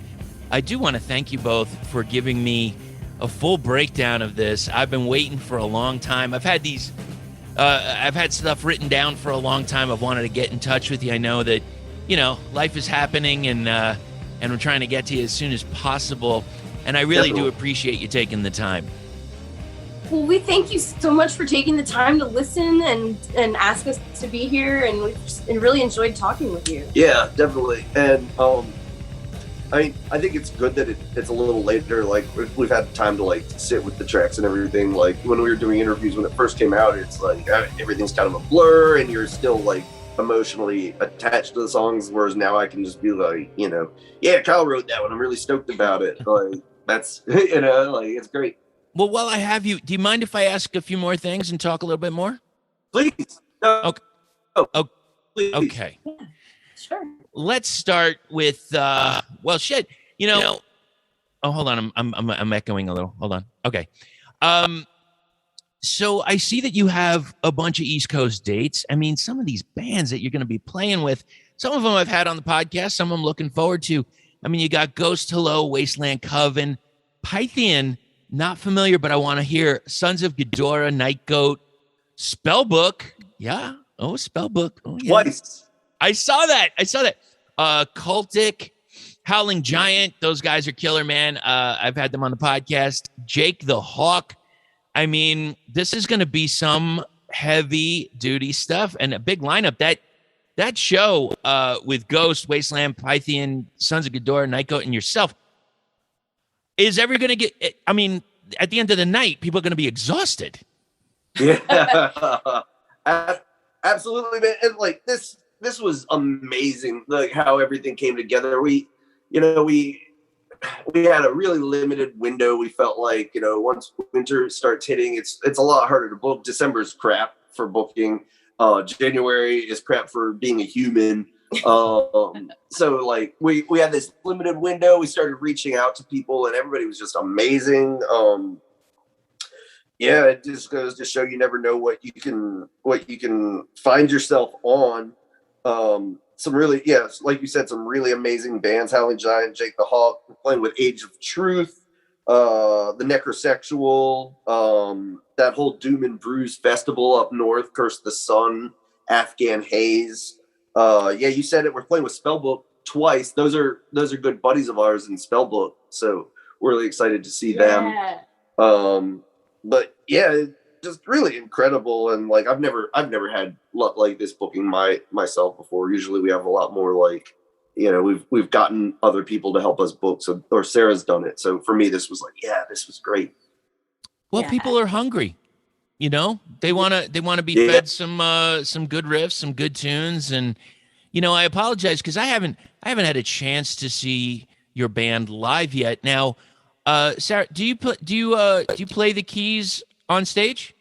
I do want to thank you both for giving me a full breakdown of this. I've been waiting for a long time. I've had stuff written down for a long time. I've wanted to get in touch with you. I know that, you know, life is happening, and I'm trying to get to you as soon as possible. And I really do appreciate you taking the time. well, we thank you so much for taking the time to listen and ask us to be here, and we really enjoyed talking with you. Yeah, definitely. And I think it's good that it's a little later. Like we've had time to like sit with the tracks and everything. Like when we were doing interviews when it first came out, it's like everything's kind of a blur, and you're still like emotionally attached to the songs. Whereas now I can just be like, you know, yeah, Kyle wrote that one. I'm really stoked about it. Like that's, you know, like it's great. Well, while I have you, do you mind if I ask a few more things and talk a little bit more? Please. No. Okay. Oh, please. Okay. Yeah, sure. Let's start with well, shit. You know. Oh, hold on. I'm echoing a little. Hold on. Okay. So I see that you have a bunch of East Coast dates. I mean, some of these bands that you're going to be playing with, some of them I've had on the podcast. Some of them looking forward to. I mean, you got Ghost Hello, Wasteland Coven, Pythian. Not familiar, but I want to hear Sons of Ghidorah, Night Goat, Spellbook. Yeah. Oh, Spellbook. Oh, yeah. Twice. I saw that. Cultic, Howling Giant. Those guys are killer, man. I've had them on the podcast. Jake the Hawk. I mean, this is going to be some heavy duty stuff and a big lineup. That show with Ghost, Wasteland, Pythian, Sons of Ghidorah, Night Goat, and yourself is ever going to get, I mean, at the end of the night, people are going to be exhausted. Yeah. Absolutely, man. And like this was amazing, like how everything came together. We had a really limited window. We felt like, you know, once winter starts hitting, it's a lot harder to book. December's crap for booking. January is crap for being a human. So like we had this limited window. We started reaching out to people, and everybody was just amazing. Yeah, it just goes to show you never know what you can find yourself on. Some really, yeah, like you said, some really amazing bands. Howling Giant, Jake the Hawk, playing with Age of Truth, the Necrosexual, that whole Doom and Bruise festival up north, Curse the Sun, Afghan Haze. Yeah, you said it. We're playing with Spellbook twice. Those are good buddies of ours in Spellbook, so we're really excited to see them. But yeah, just really incredible. And like I've never had luck like this booking myself before. Usually we have a lot more like, you know, we've gotten other people to help us book. So, or Sarah's done it. So for me, this was like, yeah, this was great. Well, people are hungry. You know, they want to be fed some good riffs, some good tunes. And, you know, I apologize because I haven't had a chance to see your band live yet. Now, Sarah, do you play the keys on stage?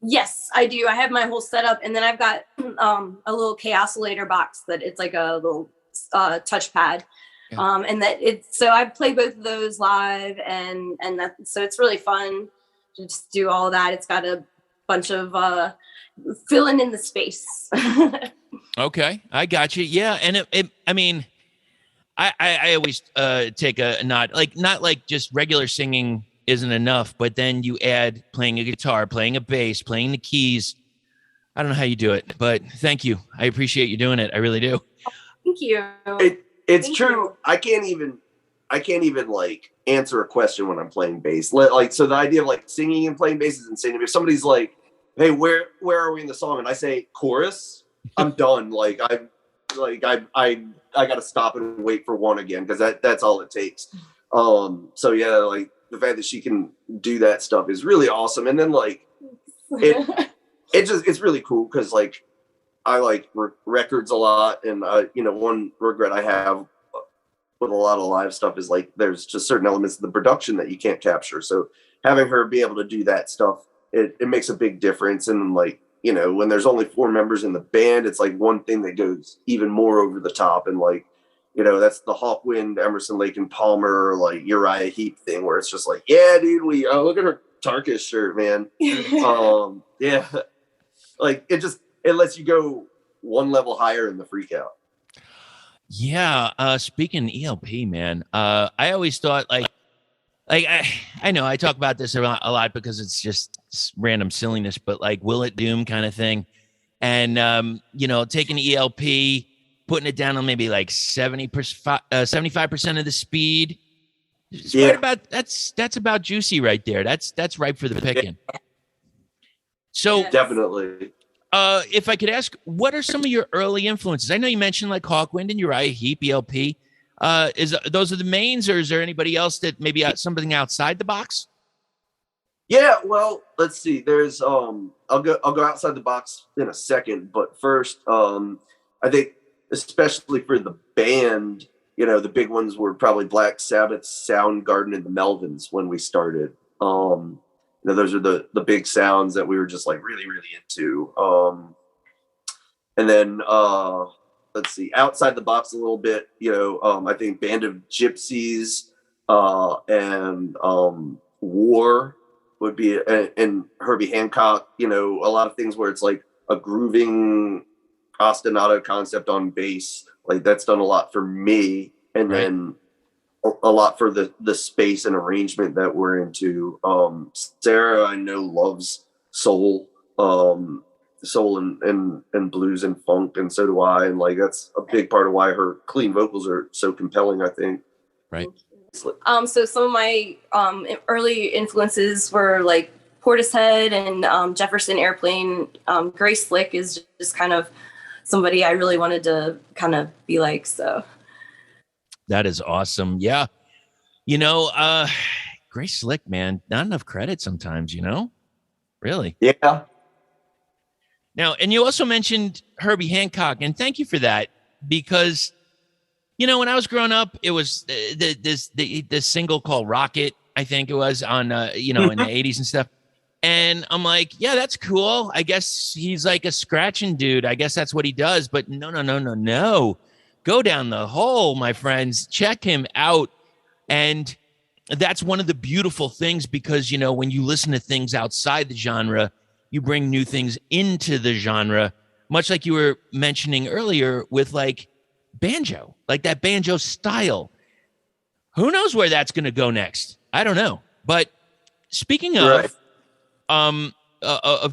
Yes, I do. I have my whole setup, and then I've got a little K-oscillator box that it's like a little touchpad Yeah. And that it's, so I play both of those live, and that, so it's really fun to just do all that. It's got a bunch of filling in the space. Okay, I got you. Yeah, and I mean, I always take a not like just regular singing isn't enough, but then you add playing a guitar, playing a bass, playing the keys. I don't know how you do it, but thank you. I appreciate you doing it. I really do. Thank you. It's Thank true. you. I can't even like answer a question when I'm playing bass. Like, so the idea of like singing and playing bass is insane. If somebody's like, "Hey, where are we in the song?" and I say chorus, I'm done. Like I got to stop and wait for one again, because that's all it takes. So yeah, like the fact that she can do that stuff is really awesome. And then like it's really cool, because like I like records a lot, and one regret I have with a lot of live stuff is like there's just certain elements of the production that you can't capture. So having her be able to do that stuff, it makes a big difference. And like, when there's only 4 members in the band, it's like one thing that goes even more over the top. And like, that's the Hawkwind, Emerson, Lake and Palmer, like Uriah Heep thing, where it's just like, yeah, dude, look at her Tarkus shirt, man. Yeah, like it lets you go one level higher in the freak out. Yeah. Speaking of ELP, man, I always thought like I know I talk about this a lot because it's just random silliness, but like will it doom kind of thing. And, taking ELP, putting it down on maybe like 75% of the speed. It's right about, that's about juicy right there. That's ripe for the picking. So Definitely. if I could ask, what are some of your early influences? I know you mentioned like Hawkwind and Uriah Heep, ELP. Those are the mains, or is there anybody else that maybe something outside the box? Yeah, well, let's see. There's I'll go outside the box in a second, but first, I think especially for the band, the big ones were probably Black Sabbath, Soundgarden, and the Melvins when we started. Those are the big sounds that we were just like really, really into. And then let's see, outside the box a little bit, I think Band of Gypsies and War would be, and Herbie Hancock, a lot of things where it's like a grooving ostinato concept on bass. Like that's done a lot for me. And then a lot for the space and arrangement that we're into. Sarah, I know, loves soul and blues and funk, and so do I. And like that's a big part of why her clean vocals are so compelling, I think. Right. So some of my early influences were like Portishead and Jefferson Airplane. Grace Slick is just kind of somebody I really wanted to kind of be like. So that is awesome. Yeah. Grace Slick, man, not enough credit sometimes, really. Yeah. Now, and you also mentioned Herbie Hancock, and thank you for that, because when I was growing up, it was this single called Rocket, I think it was, on in the 80s and stuff. And I'm like, yeah, that's cool. I guess he's like a scratching dude. I guess that's what he does. But no. Go down the hole, my friends. Check him out. And that's one of the beautiful things, because, when you listen to things outside the genre, you bring new things into the genre, much like you were mentioning earlier with like banjo, like that banjo style. Who knows where that's going to go next? I don't know. But speaking of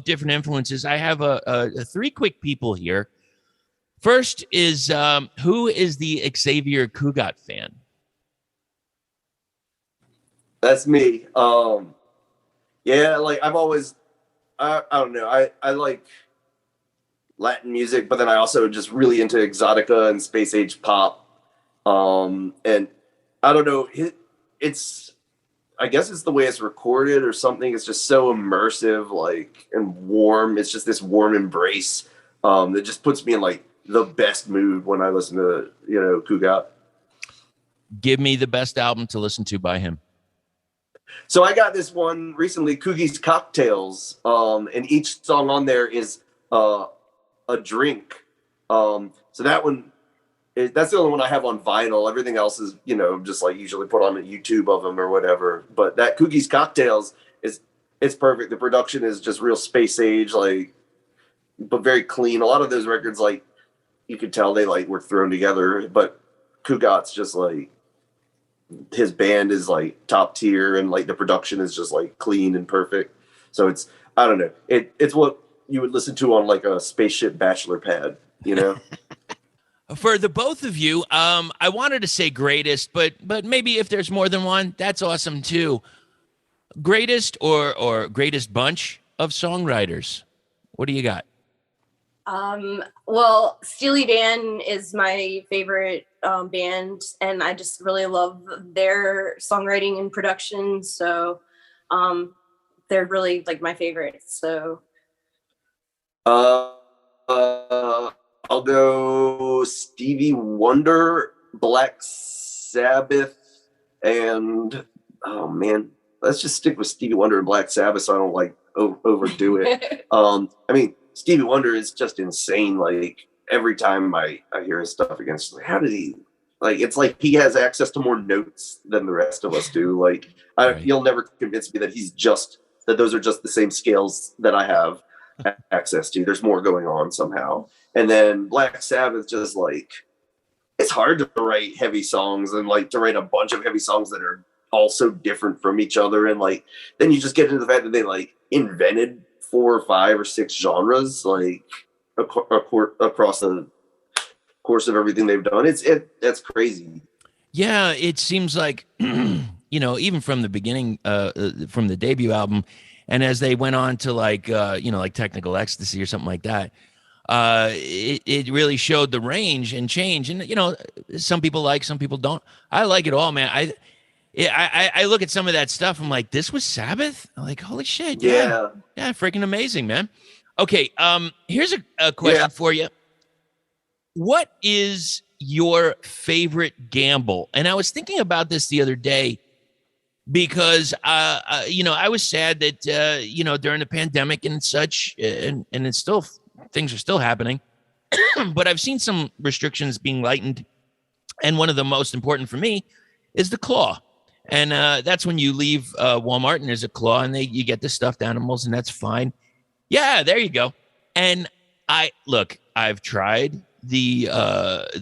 different influences, I have a 3 quick people here. First is who is the Xavier Cugat fan? That's me. Yeah, like I've always, I don't know. I like Latin music, but then I also just really into exotica and space age pop. And I don't know, I guess it's the way it's recorded or something. It's just so immersive, like, and warm. It's just this warm embrace that just puts me in like the best mood when I listen to, Cugat. Give me the best album to listen to by him. So I got this one recently, Coogie's Cocktails, and each song on there is a drink. So that one That's the only one I have on vinyl. Everything else is, just like usually put on a YouTube of them or whatever. But that Coogie's Cocktails it's perfect. The production is just real space age, like, but very clean. A lot of those records, like, you could tell they like were thrown together. But Cougat's just like, his band is like top tier, and like the production is just like clean and perfect. So it's, I don't know, it's what you would listen to on like a spaceship bachelor pad, For the both of you, I wanted to say greatest, but maybe if there's more than one, that's awesome too. Greatest or greatest bunch of songwriters? What do you got? Well, Steely Dan is my favorite band, and I just really love their songwriting and production. So they're really like my favorites. So I'll go Stevie Wonder, Black Sabbath, and oh man, let's just stick with Stevie Wonder and Black Sabbath so I don't like overdo it. I mean, Stevie Wonder is just insane. Like every time I hear his stuff against, like, how did he, like, it's like he has access to more notes than the rest of us do. Like you'll never convince me that that those are just the same scales that I have access to. There's more going on somehow. And then Black Sabbath, just like, it's hard to write heavy songs and like to write a bunch of heavy songs that are all so different from each other. And like, then you just get into the fact that they like invented 4 or 5 or 6 genres, like across the course of everything they've done. That's crazy. Yeah, it seems like, even from the beginning, from the debut album, and as they went on to like, like Technical Ecstasy or something like that, it really showed the range and change. And, some people like, some people don't. I like it all, man. I look at some of that stuff. I'm like, this was Sabbath? I'm like, holy shit. Yeah, freaking amazing, man. Okay. Here's a question for you. What is your favorite gamble? And I was thinking about this the other day because, I was sad that, during the pandemic and such, and it's still, things are still happening, but I've seen some restrictions being lightened. And one of the most important for me is the claw. And that's when you leave Walmart and there's a claw and you get the stuffed animals, and that's fine. Yeah, there you go. And I've tried the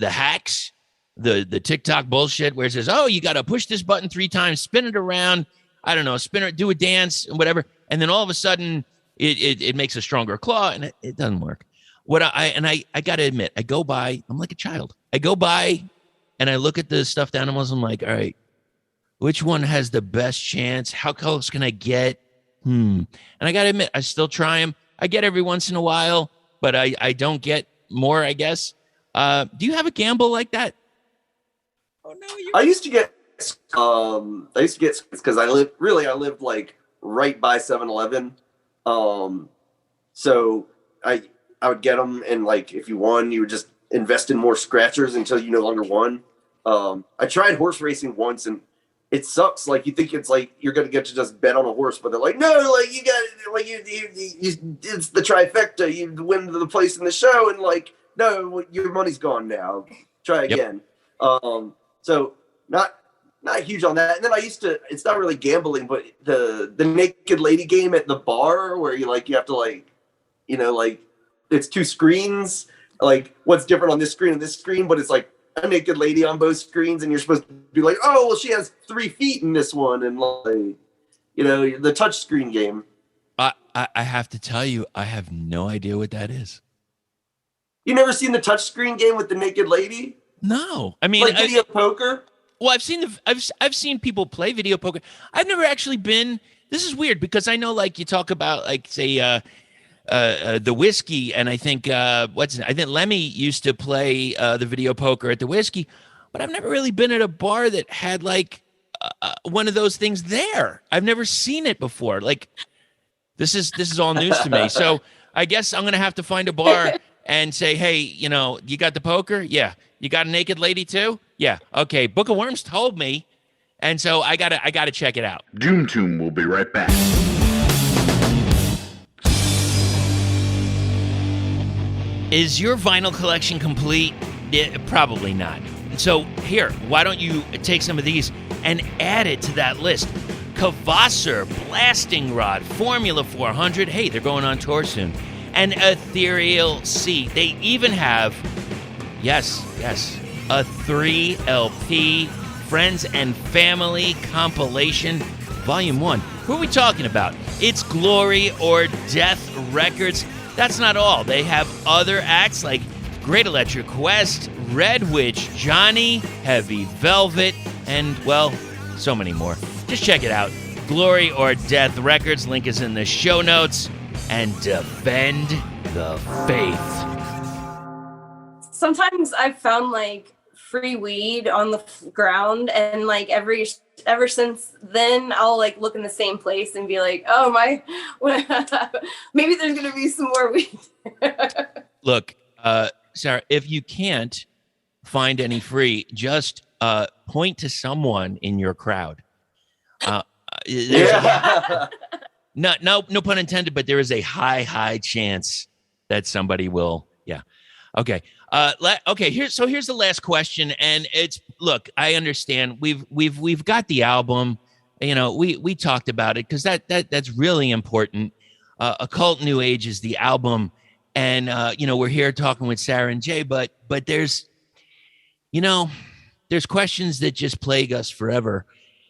hacks, the TikTok bullshit where it says, oh, you got to push this button 3 times, spin it around. I don't know, spin it, do a dance and whatever. And then all of a sudden it makes a stronger claw, and it doesn't work. I got to admit, I go by, I'm like a child. I go by and I look at the stuffed animals. I'm like, all right, which one has the best chance? How close can I get? And I got to admit, I still try them. I get every once in a while, but I don't get more, I guess. Do you have a gamble like that? Oh no! I used to get because I lived like right by 7-Eleven. So I would get them, and like if you won, you would just invest in more scratchers until you no longer won. I tried horse racing once, and it sucks. Like you think it's like you're gonna get to just bet on a horse, but they're like, no, like you got like you it's the trifecta. You win the place in the show, and like no, your money's gone now. Try again. So not huge on that. And then I used to. It's not really gambling, but the naked lady game at the bar where you have to like it's 2 screens. Like what's different on this screen and this screen, but it's like a naked lady on both screens, and you're supposed to be like, oh, well, she has 3 feet in this one, and like, the touch screen game. I have to tell you, I have no idea what that is. You never seen the touch screen game with the naked lady? No, I mean, like video poker. Well, I've seen people play video poker. I've never actually been. This is weird because I know, like, you talk about, like, say, the whiskey, and I think I think Lemmy used to play the video poker at the whiskey, but I've never really been at a bar that had like one of those things there. I've never seen it before. Like this is all news to me. So I guess I'm gonna have to find a bar and say, hey, you got the poker? Yeah. You got a naked lady too? Yeah. Okay. Book of Wyrms told me, and so I gotta check it out. Doom Tomb will be right back. Is your vinyl collection complete? Yeah, probably not. So here, why don't you take some of these and add it to that list? Kvasser, Blasting Rod, Formula 400. Hey, they're going on tour soon. And Ethereal Sea. They even have, yes, a 3 LP Friends and Family compilation, Volume 1. Who are we talking about? It's Glory or Death Records. That's not all. They have other acts like Great Electric Quest, Red Witch, Johnny, Heavy Velvet, and, well, so many more. Just check it out. Glory or Death Records. Link is in the show notes. And defend the faith. Sometimes I've found like free weed on the ground, and like ever since then I'll like look in the same place and be like, oh my, maybe there's gonna be some more weed. Look, Sarah, if you can't find any free, just point to someone in your crowd. No pun intended, but there is a high chance that somebody will. Yeah. Okay. Okay. Here's the last question, and it's, look, I understand we've got the album. You know, we talked about it because that's really important. Occult New Age is the album, and we're here talking with Sarah and Jay, but there's questions that just plague us forever,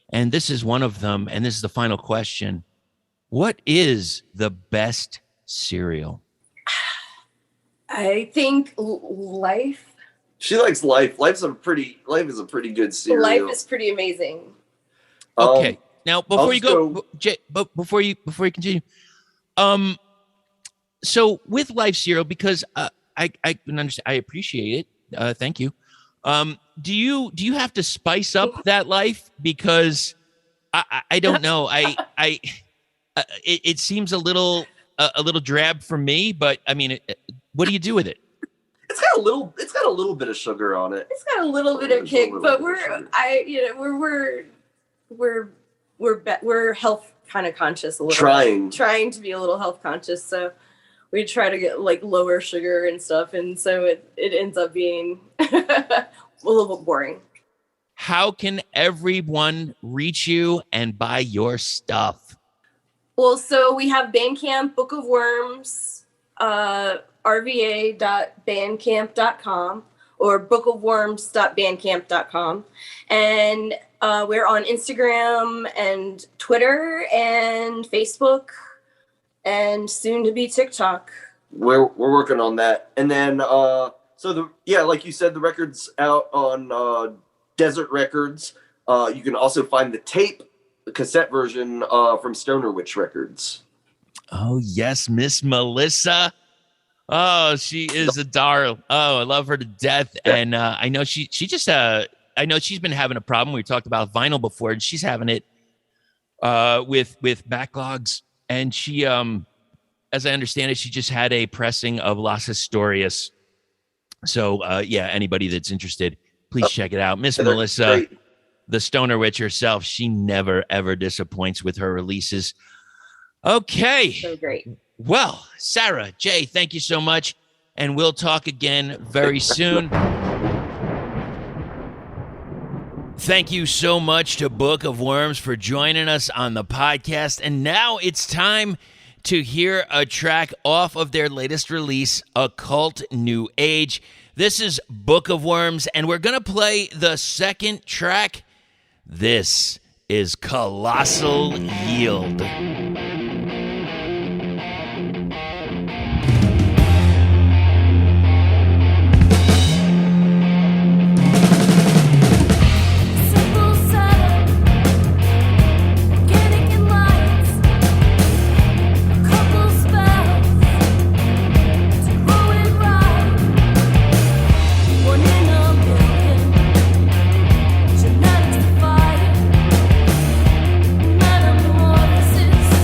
and this is one of them. And this is the final question. What is the best cereal? I think Life. She likes Life. Life is a pretty good cereal. Life is pretty amazing. Okay. Now, before you go, Jay, but before you continue, so with Life cereal, because I can understand, I appreciate it. Thank you. Do you have to spice up that Life? Because I don't know. It seems a little drab for me, but I mean, what do you do with it? It's got a little bit of sugar on it. It's got a little bit of kick, but we're health kind of conscious a little. Trying to be a little health conscious, so we try to get like lower sugar and stuff, and so it ends up being a little bit boring. How can everyone reach you and buy your stuff? Well, so we have Bandcamp, Book of Wyrms, rva.bandcamp.com or bookofwyrms.bandcamp.com. And we're on Instagram and Twitter and Facebook and soon to be TikTok. We're working on that. And then, like you said, the record's out on Desert Records. You can also find the tape, the cassette version from Stoner Witch Records. Oh, yes, Miss Melissa. Oh, she is a darling. Oh, I love her to death. Yeah. And I know she just, I know she's been having a problem. We talked about vinyl before, and she's having it with backlogs. And she, as I understand it, she just had a pressing of Las Historias. So, anybody that's interested, please check it out. Miss Melissa. Great. The Stoner Witch herself, she never, ever disappoints with her releases. Okay. So great. Well, Sarah, Jay, thank you so much. And we'll talk again very soon. Thank you so much to Book of Wyrms for joining us on the podcast. And now it's time to hear a track off of their latest release, Occult New Age. This is Book of Wyrms, and we're going to play the second track. This is Colossal Yield. Metamorphosis.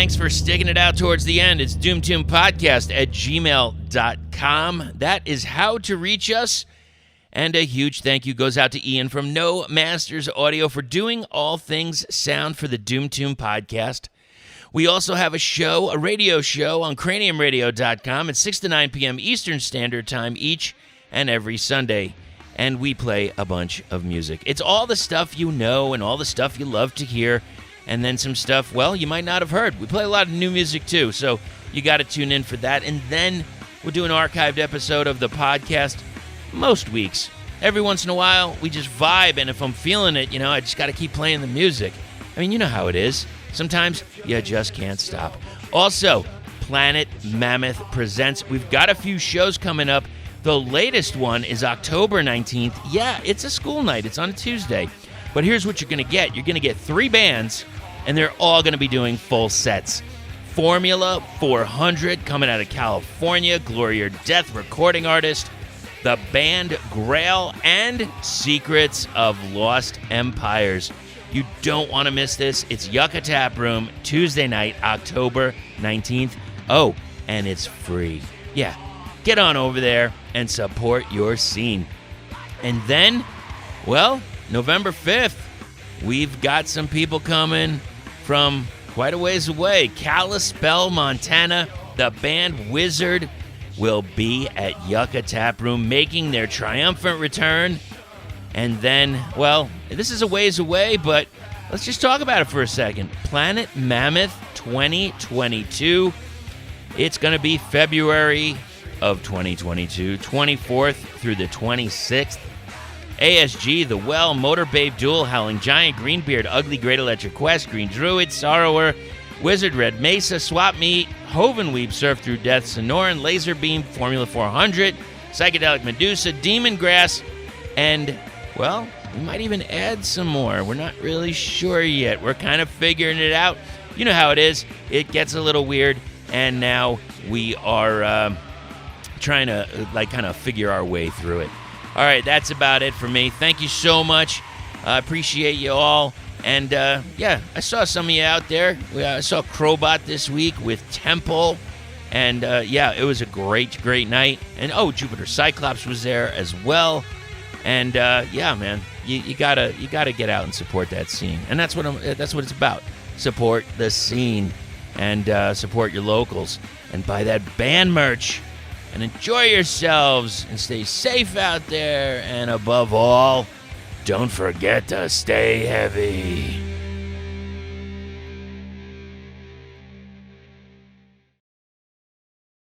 thanks for sticking it out towards the end. It's doomtombpodcast@gmail.com. That is how to reach us. And a huge thank you goes out to Ian from No Masters Audio for doing all things sound for the Doom Tomb podcast. We also have a radio show on craniumradio.com at 6 to 9 p.m. Eastern Standard Time each and every Sunday. And we play a bunch of music. It's all the stuff you know and all the stuff you love to hear, and then some stuff, well, you might not have heard. We play a lot of new music, too, so you got to tune in for that. And then we'll do an archived episode of the podcast most weeks. Every once in a while, we just vibe, and if I'm feeling it, I just got to keep playing the music. I mean, you know how it is. Sometimes you just can't stop. Also, Planet Mammoth presents. We've got a few shows coming up. The latest one is October 19th. Yeah, it's a school night. It's on a Tuesday. But here's what you're going to get. You're going to get 3 bands, and they're all going to be doing full sets. Formula 400 coming out of California, Gloria Death recording artist, the band Grail, and Secrets of Lost Empires. You don't want to miss this. It's Yucca Tap Room, Tuesday night, October 19th. Oh, and it's free. Yeah, get on over there and support your scene. And then, well, November 5th, we've got some people coming from quite a ways away. Kalispell, Montana. The band Wizard will be at Yucca Tap Room making their triumphant return. And then, well, this is a ways away, but let's just talk about it for a second. Planet Mammoth 2022. It's going to be February of 2022, 24th through the 26th. ASG, The Well, Motor Babe Duel, Howling Giant, Greenbeard, Ugly Great Electric Quest, Green Druid, Sorrower, Wizard, Red Mesa, Swap Meet, Hovenweeb, Surf Through Death, Sonoran, Laser Beam, Formula 400, Psychedelic Medusa, Demon Grass, and, well, we might even add some more. We're not really sure yet. We're kind of figuring it out. You know how it is. It gets a little weird, and now we are trying to, kind of figure our way through it. All right, that's about it for me. Thank you so much. I appreciate you all. And, yeah, I saw some of you out there. I saw Crowbot this week with Temple. And, yeah, it was a great, great night. And, oh, Jupiter Cyclops was there as well. And, yeah, man, you gotta get out and support that scene. And that's what it's about. Support the scene and support your locals. And buy that band merch. And enjoy yourselves and stay safe out there. And above all, don't forget to stay heavy.